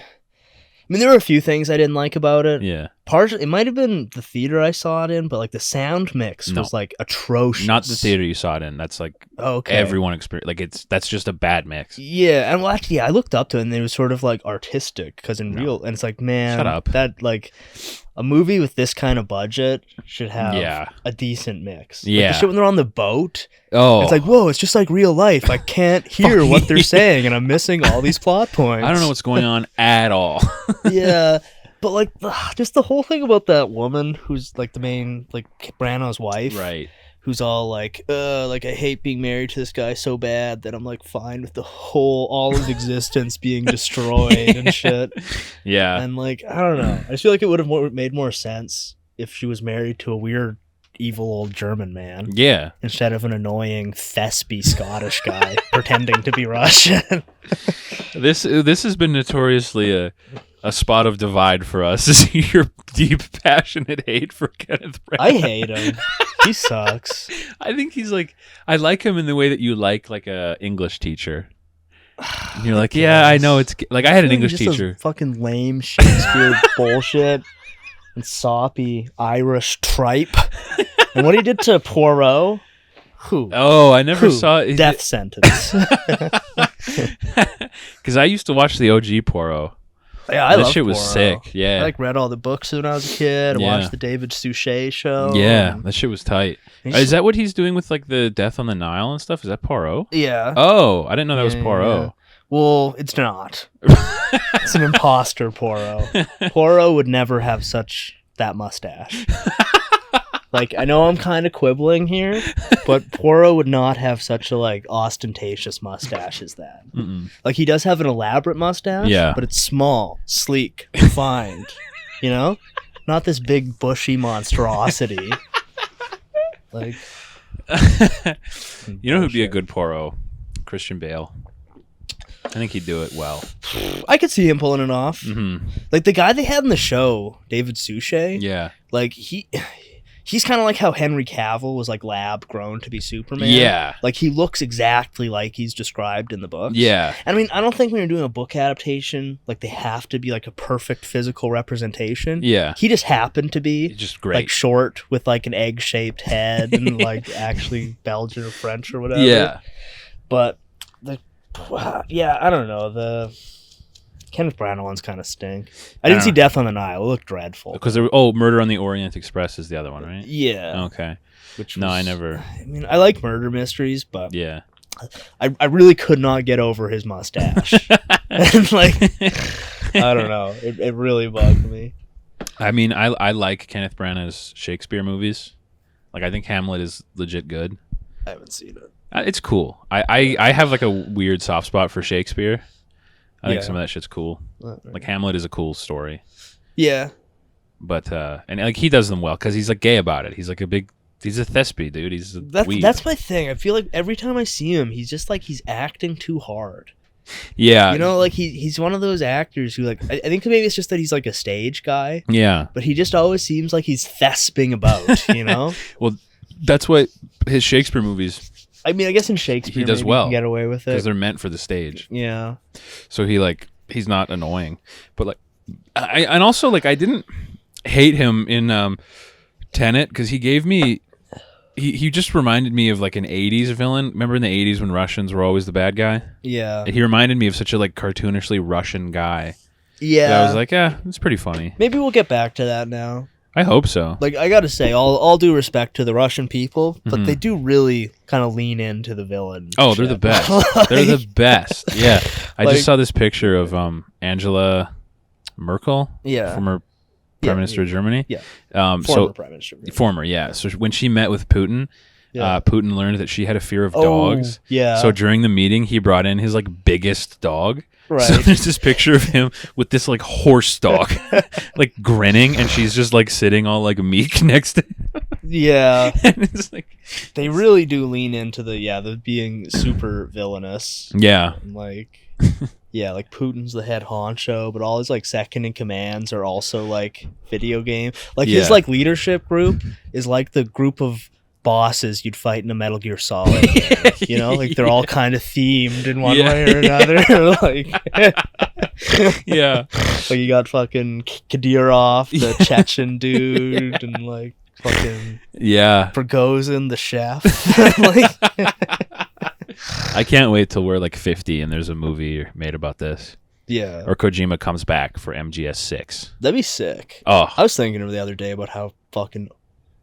mean, there were a few things I didn't like about it. yeah. Partially, it might have been the theater I saw it in, but like the sound mix No. was like atrocious. Not the theater you saw it in. That's like Okay. everyone experience. Like that's just a bad mix. Yeah, and well, actually, I looked up to it, and it was sort of like artistic because in real, and it's like, man, Shut up. that like a movie with this kind of budget should have Yeah. a decent mix. Yeah. Like the shit when they're on the boat, Oh, it's like, whoa, it's just like real life. I can't hear what they're Yeah. saying, and I'm missing all these plot points. I don't know what's going on at all. Yeah, but like just the whole thing about that woman who's like the main like Branagh's wife, Right. who's all like I hate being married to this guy so bad that I'm like fine with all of existence being destroyed and shit. Yeah. And like I don't know, I just feel like it would have made more sense if she was married to a weird, evil old German man Yeah. instead of an annoying thespy Scottish guy pretending to be Russian. This has been notoriously a spot of divide for us. Is your deep, passionate hate for Kenneth Branagh? I hate him. He sucks. I think he's like, I like him in the way that you like a English teacher. And you're like, yeah, I know it's like I had an English Just teacher. a fucking lame Shakespeare bullshit and soppy Irish tripe. And what he did to Poirot? Who? Oh, I never saw it. Death sentence. Because I used to watch the OG Poirot. Yeah, I That love shit was Poirot. sick. Yeah. I read all the books when I was a kid. I Yeah. watched the David Suchet show. Yeah, that shit was tight. He's- Is that what he's doing with like the Death on the Nile and stuff? Is that Poirot? Yeah. Oh, I didn't know that was Yeah, Poirot. yeah. Well, it's not. It's an imposter Poirot. Poirot would never have that mustache. Like, I know I'm kind of quibbling here, but Poirot would not have such a like ostentatious mustache as that. Mm-mm. Like, he does have an elaborate mustache, Yeah. but it's small, sleek, refined. You know, not this big bushy monstrosity. Like, You know who'd be a good Poirot? Christian Bale. I think he'd do it well. I could see him pulling it off. Mm-hmm. Like the guy they had in the show, David Suchet. Yeah. Like he he's kind of like how Henry Cavill was like lab grown to be Superman. Yeah. Like he looks exactly like he's described in the books. Yeah. And I mean, I don't think when you're doing a book adaptation, like they have to be like a perfect physical representation. Yeah. He just happened to be It's just great. like short with like an egg-shaped head and like actually Belgian or French or whatever. Yeah. But I don't know. The Kenneth Branagh ones kind of stink. I didn't see Death on the Nile. It looked dreadful. Because Murder on the Orient Express is the other one, right? Yeah. Okay. Which No, was, I never. I mean, I like murder mysteries, but Yeah. I really could not get over his mustache. And like, I don't know. It really bugged me. I mean, I like Kenneth Branagh's Shakespeare movies. Like, I think Hamlet is legit good. I haven't seen it. It's cool. I have like a weird soft spot for Shakespeare. I think Yeah. some of that shit's cool. Like Hamlet is a cool story. Yeah. But and like he does them well because he's like gay about it. He's like he's a thespian, dude. He's a weeb. That's my thing. I feel like every time I see him, he's just like he's acting too hard. Yeah. You know, like he's one of those actors who like I think maybe it's just that he's like a stage guy, Yeah. but he just always seems like he's thesping about, you know? Well, that's what his Shakespeare movies, I mean, I guess in Shakespeare He does maybe well, you can get away with because it. they're meant for the stage. Yeah. So he's not annoying. But like and also like I didn't hate him in Tenet because he gave me he just reminded me of like an 80s villain. Remember in the 80s when Russians were always the bad guy? Yeah. He reminded me of such a like cartoonishly Russian guy. Yeah. That I was like, yeah, it's pretty funny. Maybe we'll get back to that now. I hope so. Like, I gotta say, all due respect to the Russian people, but Mhm. they do really kind of lean into the villain. Oh, they're the shit. best. Like- They're the best. Yeah. I Like- just saw this picture of Angela Merkel, Yeah. former Prime Minister of Germany. Yeah. So Prime Minister. former, yeah. So when she met with Putin, Yeah. Putin learned that she had a fear of dogs. Yeah. So during the meeting, he brought in his like biggest dog. right. So there's this picture of him with this like horse dog, like grinning, and she's just like sitting all like meek next to him. Yeah. And it's like, They really do lean into the being super villainous. yeah, And, like, yeah, like Putin's the head honcho, but all his like second in commands are also like video game. Like his Yeah. like leadership group is like the group of bosses you'd fight in a Metal Gear Solid. You know, like they're all kind of themed in one Yeah. way or another. Like, yeah. like you got fucking Kadyrov, the Chechen dude, and like fucking Yeah. Prigozhin, the chef. Like, I can't wait till we're like 50 and there's a movie made about this. yeah, Or Kojima comes back for MGS6. that'd be sick. Oh, I was thinking of the other day about how fucking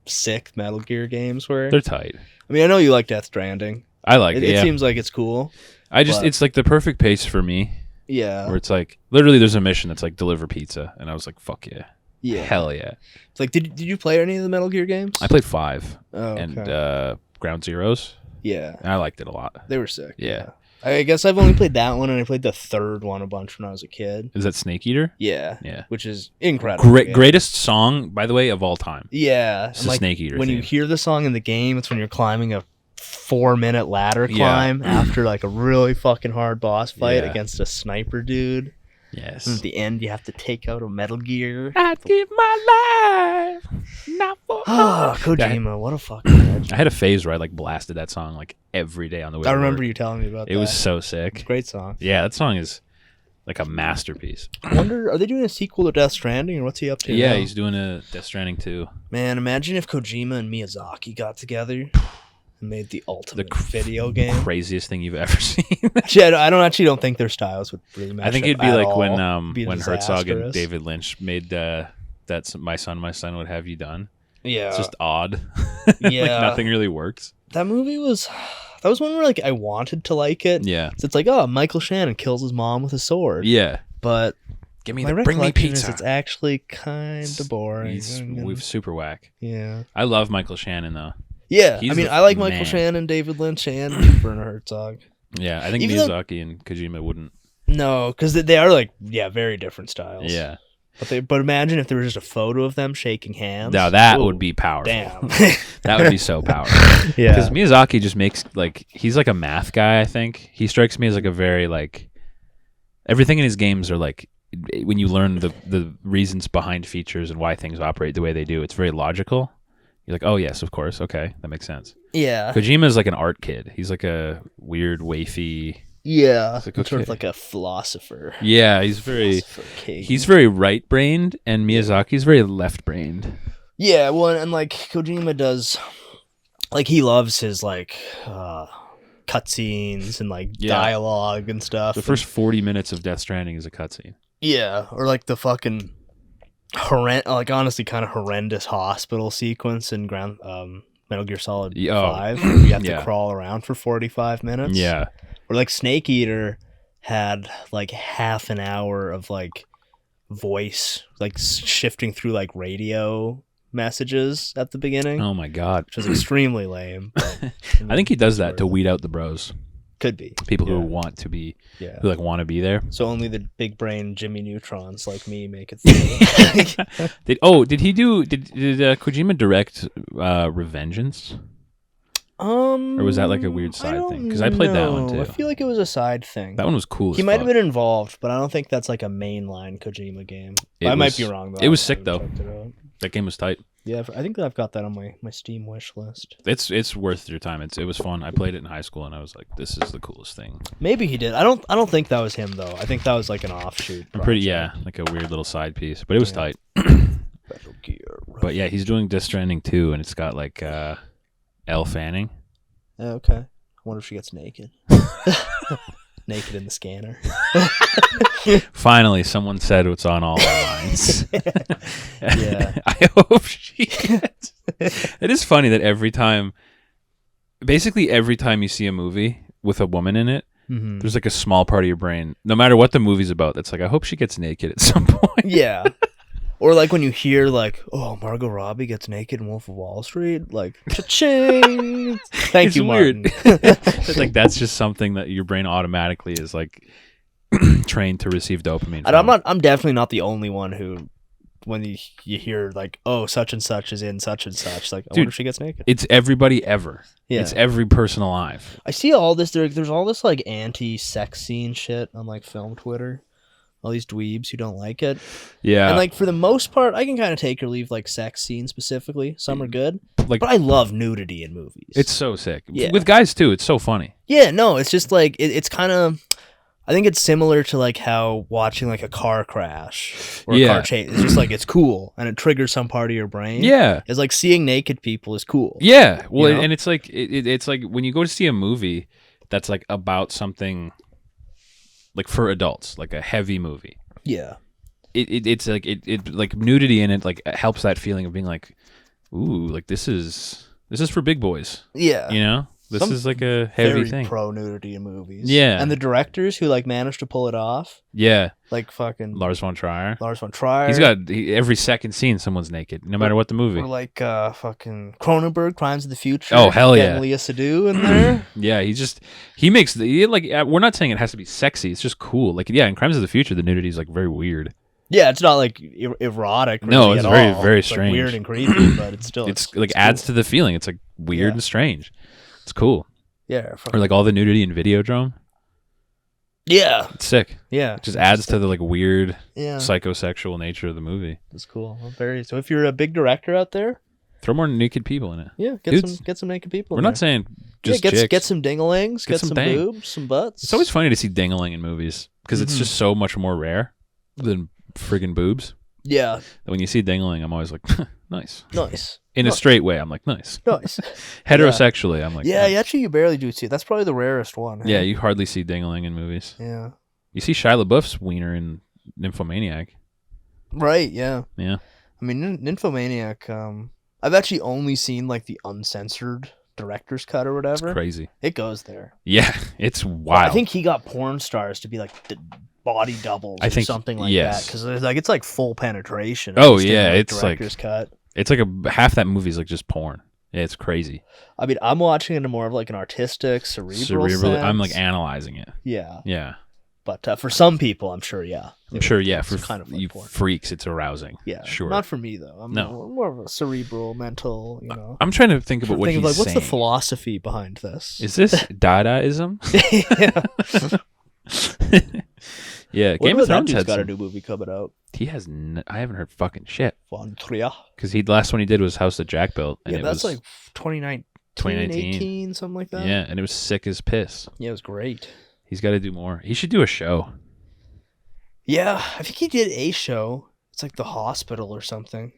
sick Metal Gear games were. they're tight. I mean, I know you like Death Stranding. I like it. It Yeah. seems like it's cool. I just, but- it's like the perfect pace for me Yeah. where it's like, literally there's a mission that's like deliver pizza. And I was like, fuck yeah. Yeah. Hell yeah. It's like, did you play any of the Metal Gear games? I played 5 Oh, okay. and Ground Zeroes. Yeah. And I liked it a lot. They were sick. Yeah. I guess I've only played that one, and I played the third one a bunch when I was a kid. Is that Snake Eater? Yeah. Yeah. Which is incredible. Greatest song, by the way, of all time. Yeah. It's and, the like, Snake Eater when you theme. hear the song in the game, it's when you're climbing a 4-minute ladder Yeah. climb after like a really fucking hard boss fight Yeah. against a sniper dude. Yes. And at the end, you have to take out a Metal Gear. I'd give my life, not for Oh, Kojima, what a fucking legend. I had a phase where I like blasted that song like every day on the way. I to remember work. you telling me about that. It was so It's a sick. great song. Yeah, that song is like a masterpiece. I wonder, are they doing a sequel to Death Stranding, or what's he up to Yeah, now? he's doing a Death Stranding 2. Man, imagine if Kojima and Miyazaki got together and made the ultimate The video game. Craziest thing you've ever seen. Actually, I don't think their styles would really match I think up it'd be at like all. when It'd be when Herzog and disastrous. David Lynch made that's My Son What Have You Done. Yeah, It's just odd. Yeah. Like nothing really works. that movie was. That was one where like I wanted to like it. Yeah. So it's like, oh, Michael Shannon kills his mom with a sword. Yeah. But Give me my bring me recollection is pizza. it's actually kind of boring. We've super whack. Yeah. I love Michael Shannon though. Yeah. He's I mean, the I like Michael man. Shannon, David Lynch, and Werner Herzog. Yeah, I think Even though- Miyazaki and Kojima wouldn't. No, because they are like, very different styles. Yeah. But imagine if there was just a photo of them shaking hands. Now that Ooh, would be powerful. damn. That would be so powerful. Yeah. Because Miyazaki just makes like he's like a math guy. I think he strikes me as like a very like everything in his games are like when you learn the reasons behind features and why things operate the way they do. It's very logical. You're like, oh yes, of course. Okay, that makes sense. Yeah. Kojima is like an art kid. He's like a weird, wafy. Yeah. Like, Sort okay. of like a philosopher. Yeah, he's very right-brained, and Miyazaki's very left-brained. Yeah, well, and like Kojima does, like he loves his like cutscenes and like dialogue and stuff. The first 40 minutes of Death Stranding is a cutscene. Yeah, or like the fucking honestly kind of horrendous hospital sequence in Metal Gear Solid 5. Where you have to crawl around for 45 minutes. Yeah. Or like Snake Eater had like half an hour of like voice like shifting through like radio messages at the beginning. Oh my god, which was extremely lame. I think he does that to weed out the bros. Could be people who want to be, who like want to be there. So only the big brain Jimmy Neutrons like me make it through. Did Kojima direct Revengeance? Or was that like a weird side thing? Because I played that one too. I feel like it was a side thing. That one was cool. He might have been involved, but I don't think that's like a mainline Kojima game. I might be wrong though. It was sick though. That game was tight. Yeah, I think that I've got that on my Steam wish list. It's worth your time. It was fun. I played it in high school and I was like, this is the coolest thing. Maybe he did. I don't think that was him though. I think that was like an offshoot. I'm like a weird little side piece, but it was tight. Special Gear. But yeah, he's doing Death Stranding 2 and it's got like Elle Fanning. Okay. I wonder if she gets naked. Naked in the scanner. Finally, someone said what's on all our minds. Yeah. I hope she gets. It is funny that basically every time you see a movie with a woman in it, there's like a small part of your brain, no matter what the movie's about, that's like, I hope she gets naked at some point. Yeah. Or like when you hear like, oh, Margot Robbie gets naked in Wolf of Wall Street, like, cha-ching! Thank you, Martin. It's like that's just something that your brain automatically is like trained to receive dopamine from. And I'm definitely not the only one who, when you hear like, oh, such and such is in such and such, like, I wonder if she gets naked. It's everybody ever. Yeah. It's every person alive. I see all this. There's all this like anti-sex scene shit on like film Twitter. All these dweebs who don't like it. Yeah. And like for the most part, I can kind of take or leave like sex scenes specifically. Some are good. But I love nudity in movies. It's so sick. Yeah. With guys too, it's so funny. Yeah, no, it's just like it's kind of, I think it's similar to like how watching like a car crash or a car chase. It's just like it's cool and it triggers some part of your brain. Yeah. It's like seeing naked people is cool. Yeah. Well, and it's like it's like when you go to see a movie that's like about something like for adults, like a heavy movie. Yeah. It's like it like nudity in it like helps that feeling of being like, ooh, like this is for big boys. Yeah. You know? This is like a heavy thing. Pro nudity in movies. Yeah. And the directors who like managed to pull it off. Yeah. Like fucking Lars von Trier. He's got every second scene someone's naked, no matter what the movie. Or like fucking Cronenberg, Crimes of the Future. Oh hell yeah. Leah Seydoux in there. Yeah, he makes we're not saying it has to be sexy. It's just cool. Like in Crimes of the Future, the nudity is like very weird. Yeah, it's not like erotic. Really no, it's very all. very it's strange, like weird and creepy, but it's still it's adds cool. to the feeling. It's like weird and strange. It's cool. Yeah. Or like all the nudity in Videodrome. Yeah. It's sick. Yeah. It just adds to the like weird psychosexual nature of the movie. That's cool. So if you're a big director out there, throw more naked people in it. Yeah, get some naked people. We're not saying just chicks. Get some dingalings, get some boobs, some butts. It's always funny to see dingaling in movies because it's just so much more rare than friggin' boobs. Yeah. When you see dingling, I'm always like, nice. Nice. In a straight way, I'm like, nice. Nice. Heterosexually, I'm like, yeah, actually, you barely do see it. That's probably the rarest one. Yeah, you hardly see dingling in movies. Yeah. You see Shia LaBeouf's wiener in Nymphomaniac. Right, yeah. Yeah. I mean, Nymphomaniac, I've actually only seen like the uncensored director's cut or whatever. It's crazy. It goes there. Yeah, it's wild. I think he got porn stars to be like body doubles or something like that. Because it's like full penetration. Oh, yeah. It's director's cut. It's like half that movie is like just porn. Yeah, it's crazy. I mean, I'm watching it in more of like an artistic, cerebral sense. I'm like analyzing it. Yeah. Yeah. But for some people, I'm sure, yeah. For kind of like you porn. Freaks, it's arousing. Yeah. Sure. Not for me, though. I'm more of a cerebral, mental, you know. I'm trying to think about what he's saying. What's the philosophy behind this? Is this Dadaism? Yeah, When Game of Thrones has had got a some, new movie coming out. he has. I haven't heard fucking shit Von Trier. because the last one he did was House that Jack built, and Yeah, it that's was like 2019, 2019. 18, something like that. Yeah, and it was sick as piss. Yeah, it was great. He's got to do more. He should do a show. Yeah, I think he did a show. It's like The Hospital or something.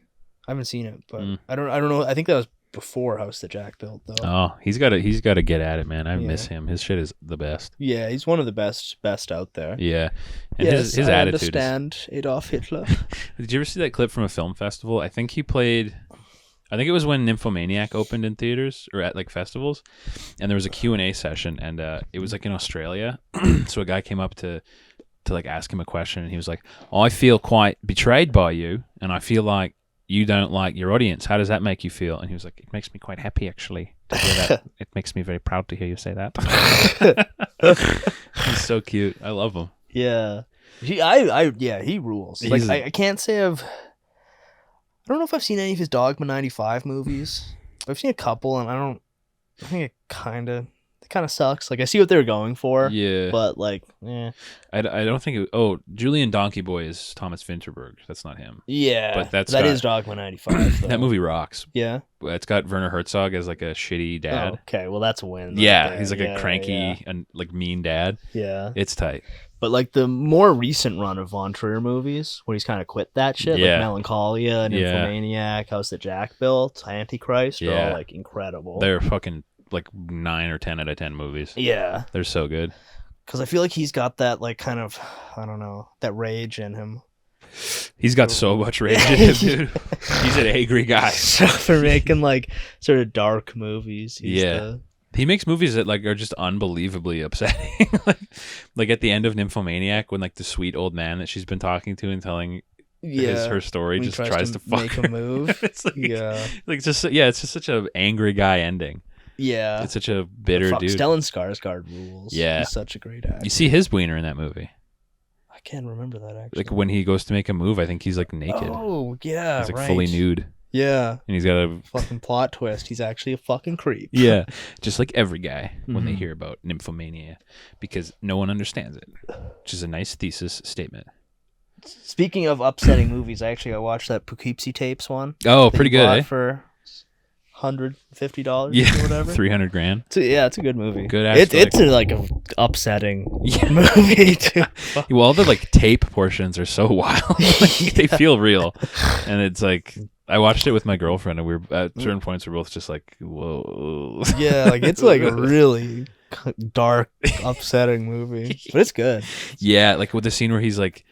I haven't seen it, but I don't know. I think that was before House that Jack built, though. Oh, he's got to get at it, man. I Yeah. miss him. His shit is the best. Yeah, he's one of the best out there. Yeah, and Yes, his I attitude. understand Adolf Hitler. Did you ever see that clip from a film festival? I think he played. I think it was when Nymphomaniac opened in theaters or at like festivals, and there was a Q&A session, and it was like in Australia. So a guy came up to like ask him a question, and he was like, "I feel quite betrayed by you, and I feel like you don't like your audience. How does that make you feel?" And he was like, "It makes me quite happy, actually, to hear that. It makes me very proud to hear you say that." He's so cute. I love him. Yeah, he rules. He's Like I can't say I don't know if I've seen any of his Dogma 95 movies. I've seen a couple, and I think it kind of sucks. Like I see what they were going for. Yeah, But like, I don't think. Julian Donkey Boy is Thomas Vinterberg. That's not him. yeah. But that is Dogma 95. Though. That movie rocks. Yeah. It's got Werner Herzog as like a shitty dad. Oh, okay, well that's a win. Yeah, right there. he's like a cranky Yeah. and like mean dad. Yeah. It's tight. But like the more recent run of Von Trier movies, where he's kind of quit that shit, Yeah. like Melancholia, Nymphomaniac, House that Jack built, Antichrist, are Yeah. all like incredible. They're fucking like 9 or 10 out of 10 movies. Yeah, They're so good. because I feel like he's got that like kind of, I don't know, that rage in him. He's got so much rage in him, dude. He's an angry guy. So for making like sort of dark movies, Yeah. He makes movies that like are just unbelievably upsetting. like at the end of Nymphomaniac, when like the sweet old man that she's been talking to and telling her story When he just tries to fuck make her. a move. It's like, Yeah, it's just such an angry guy ending. yeah. It's such a bitter Fuck, dude. Stellan Skarsgård rules. Yeah. He's such a great actor. You see his wiener in that movie. I can't remember that actually. Like when he goes to make a move, I think he's like naked. Oh yeah, He's like right. fully nude, Yeah. and he's got a Fucking plot twist. He's actually a fucking creep. yeah, just like every guy when they Mhm. hear about nymphomania, because no one understands it. Which is a nice thesis statement. Speaking of upsetting movies, I watched that Poughkeepsie Tapes one. Oh, that pretty he good, bought eh? For $150 Yeah, or whatever. $300,000. It's a good movie. Good ass It's like a upsetting Yeah. movie too. Well, all the like tape portions are so wild. Like, they feel real, and it's like I watched it with my girlfriend, and we were at certain points we're both just like, whoa. Yeah, like it's like a really dark, upsetting movie, but it's good. Yeah, like with the scene where he's like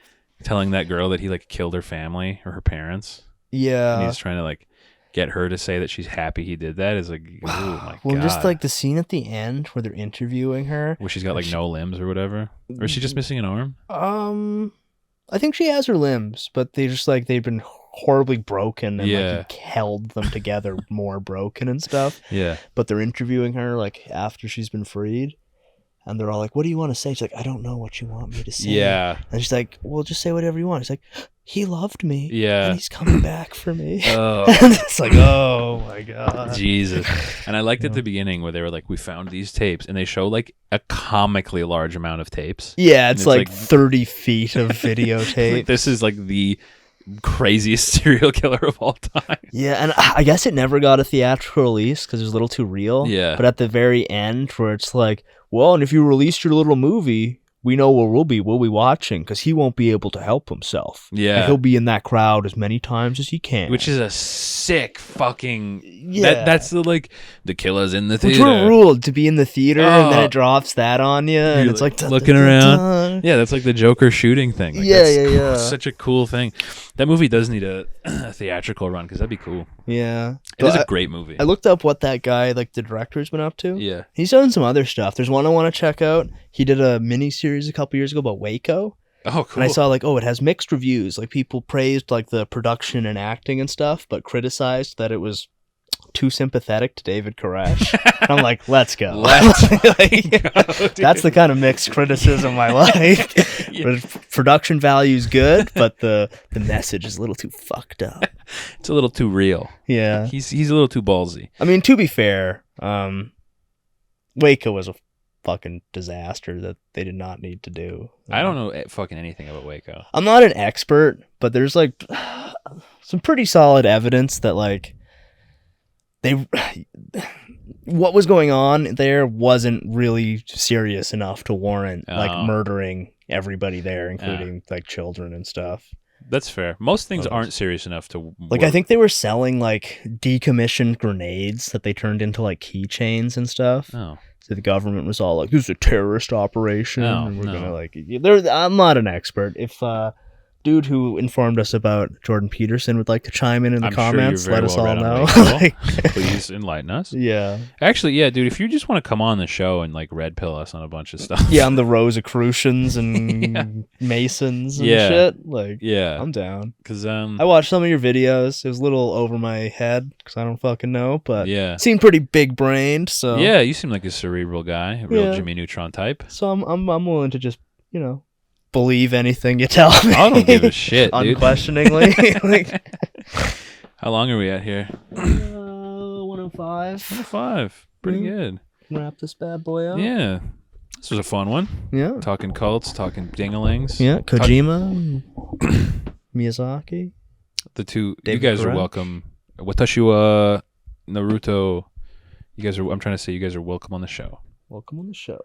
telling that girl that he like killed her family or her parents, and Yeah. he's trying to like get her to say that she's happy he did that. Is like, oh my Well, god. just like the scene at the end where they're interviewing her. where she's got like no limbs or whatever, or is she just missing an arm? I think she has her limbs, but they just like they've been horribly broken and Yeah. like held them together more broken and stuff. Yeah, But they're interviewing her like after she's been freed, and they're all like, "What do you want to say?" She's like, "I don't know what you want me to say." yeah, And she's like, "Well, just say whatever you want." He's like, "He loved me. yeah. And he's coming back for me." Oh. And it's like, oh my god. Jesus. And I liked at the beginning where they were like, we found these tapes, and they show like a comically large amount of tapes. Yeah, And it's like 30 feet of Like, videotape. this is like the craziest serial killer of all time. Yeah, and I guess it never got a theatrical release because it was a little too real. Yeah. But at the very end, where it's like, well, and if you release your little movie, we know where we'll be watching because he won't be able to help himself. Yeah. And he'll be in that crowd as many times as he can. Which is a sick fucking. Yeah. That's the like the killer's in the Which theater. were ruled to be in the theater, and then Oh. it drops that on you, and You're, it's like looking around. Yeah, that's like the Joker shooting thing. Like, Yeah, that's yeah, yeah. Such a cool thing. That movie does need a theatrical run because that'd be cool. Yeah. It is But a great movie. I looked up what that guy, like the director's been up to. Yeah. He's done some other stuff. There's one I want to check out. He did a mini series a couple years ago about Waco. Oh, cool. And I saw like, oh, it has mixed reviews. Like people praised like the production and acting and stuff, but criticized that it was too sympathetic to David Koresh. And I'm like, let's go. Let's Like, go, dude. that's the kind of mixed criticism I like. Yeah. Production value is good, but the message is a little too fucked up. It's a little too real. Yeah. He's a little too ballsy. I mean, to be fair, Waco was a fucking disaster that they did not need to do. I don't know fucking anything about Waco. I'm not an expert, but there's like some pretty solid evidence that like what was going on there wasn't really serious enough to warrant like murdering everybody there, including like children and stuff. That's fair. Most things aren't serious enough to like. I think they were selling like decommissioned grenades that they turned into like keychains and stuff. Oh. So the government was all like, "This is a terrorist operation." And we're gonna like. I'm not an expert. If dude who informed us about Jordan Peterson would like to chime in the comments, sure let us all know. Like, please enlighten us. Yeah. Actually, yeah, dude, if you just want to come on the show and like red pill us on a bunch of stuff. Yeah, on the Rosicrucians and Masons and shit. Like, I'm down. Because I watched some of your videos. It was a little over my head because I don't fucking know, but yeah, seemed pretty big brained. So yeah, you seem like a cerebral guy, a real Jimmy Neutron type. So I'm willing to just believe anything you tell me. I don't give a shit, dude. Unquestioningly. Like, how long are we at here? 105. 105. Pretty good. Wrap this bad boy up. Yeah. This was a fun one. Yeah. Talking cults, talking dingalings. Yeah. Kojima, Miyazaki. The two. David you guys Koresh. are welcome. Watashi wa Naruto. You guys are. I'm trying to say you guys are welcome on the show. Welcome on the show.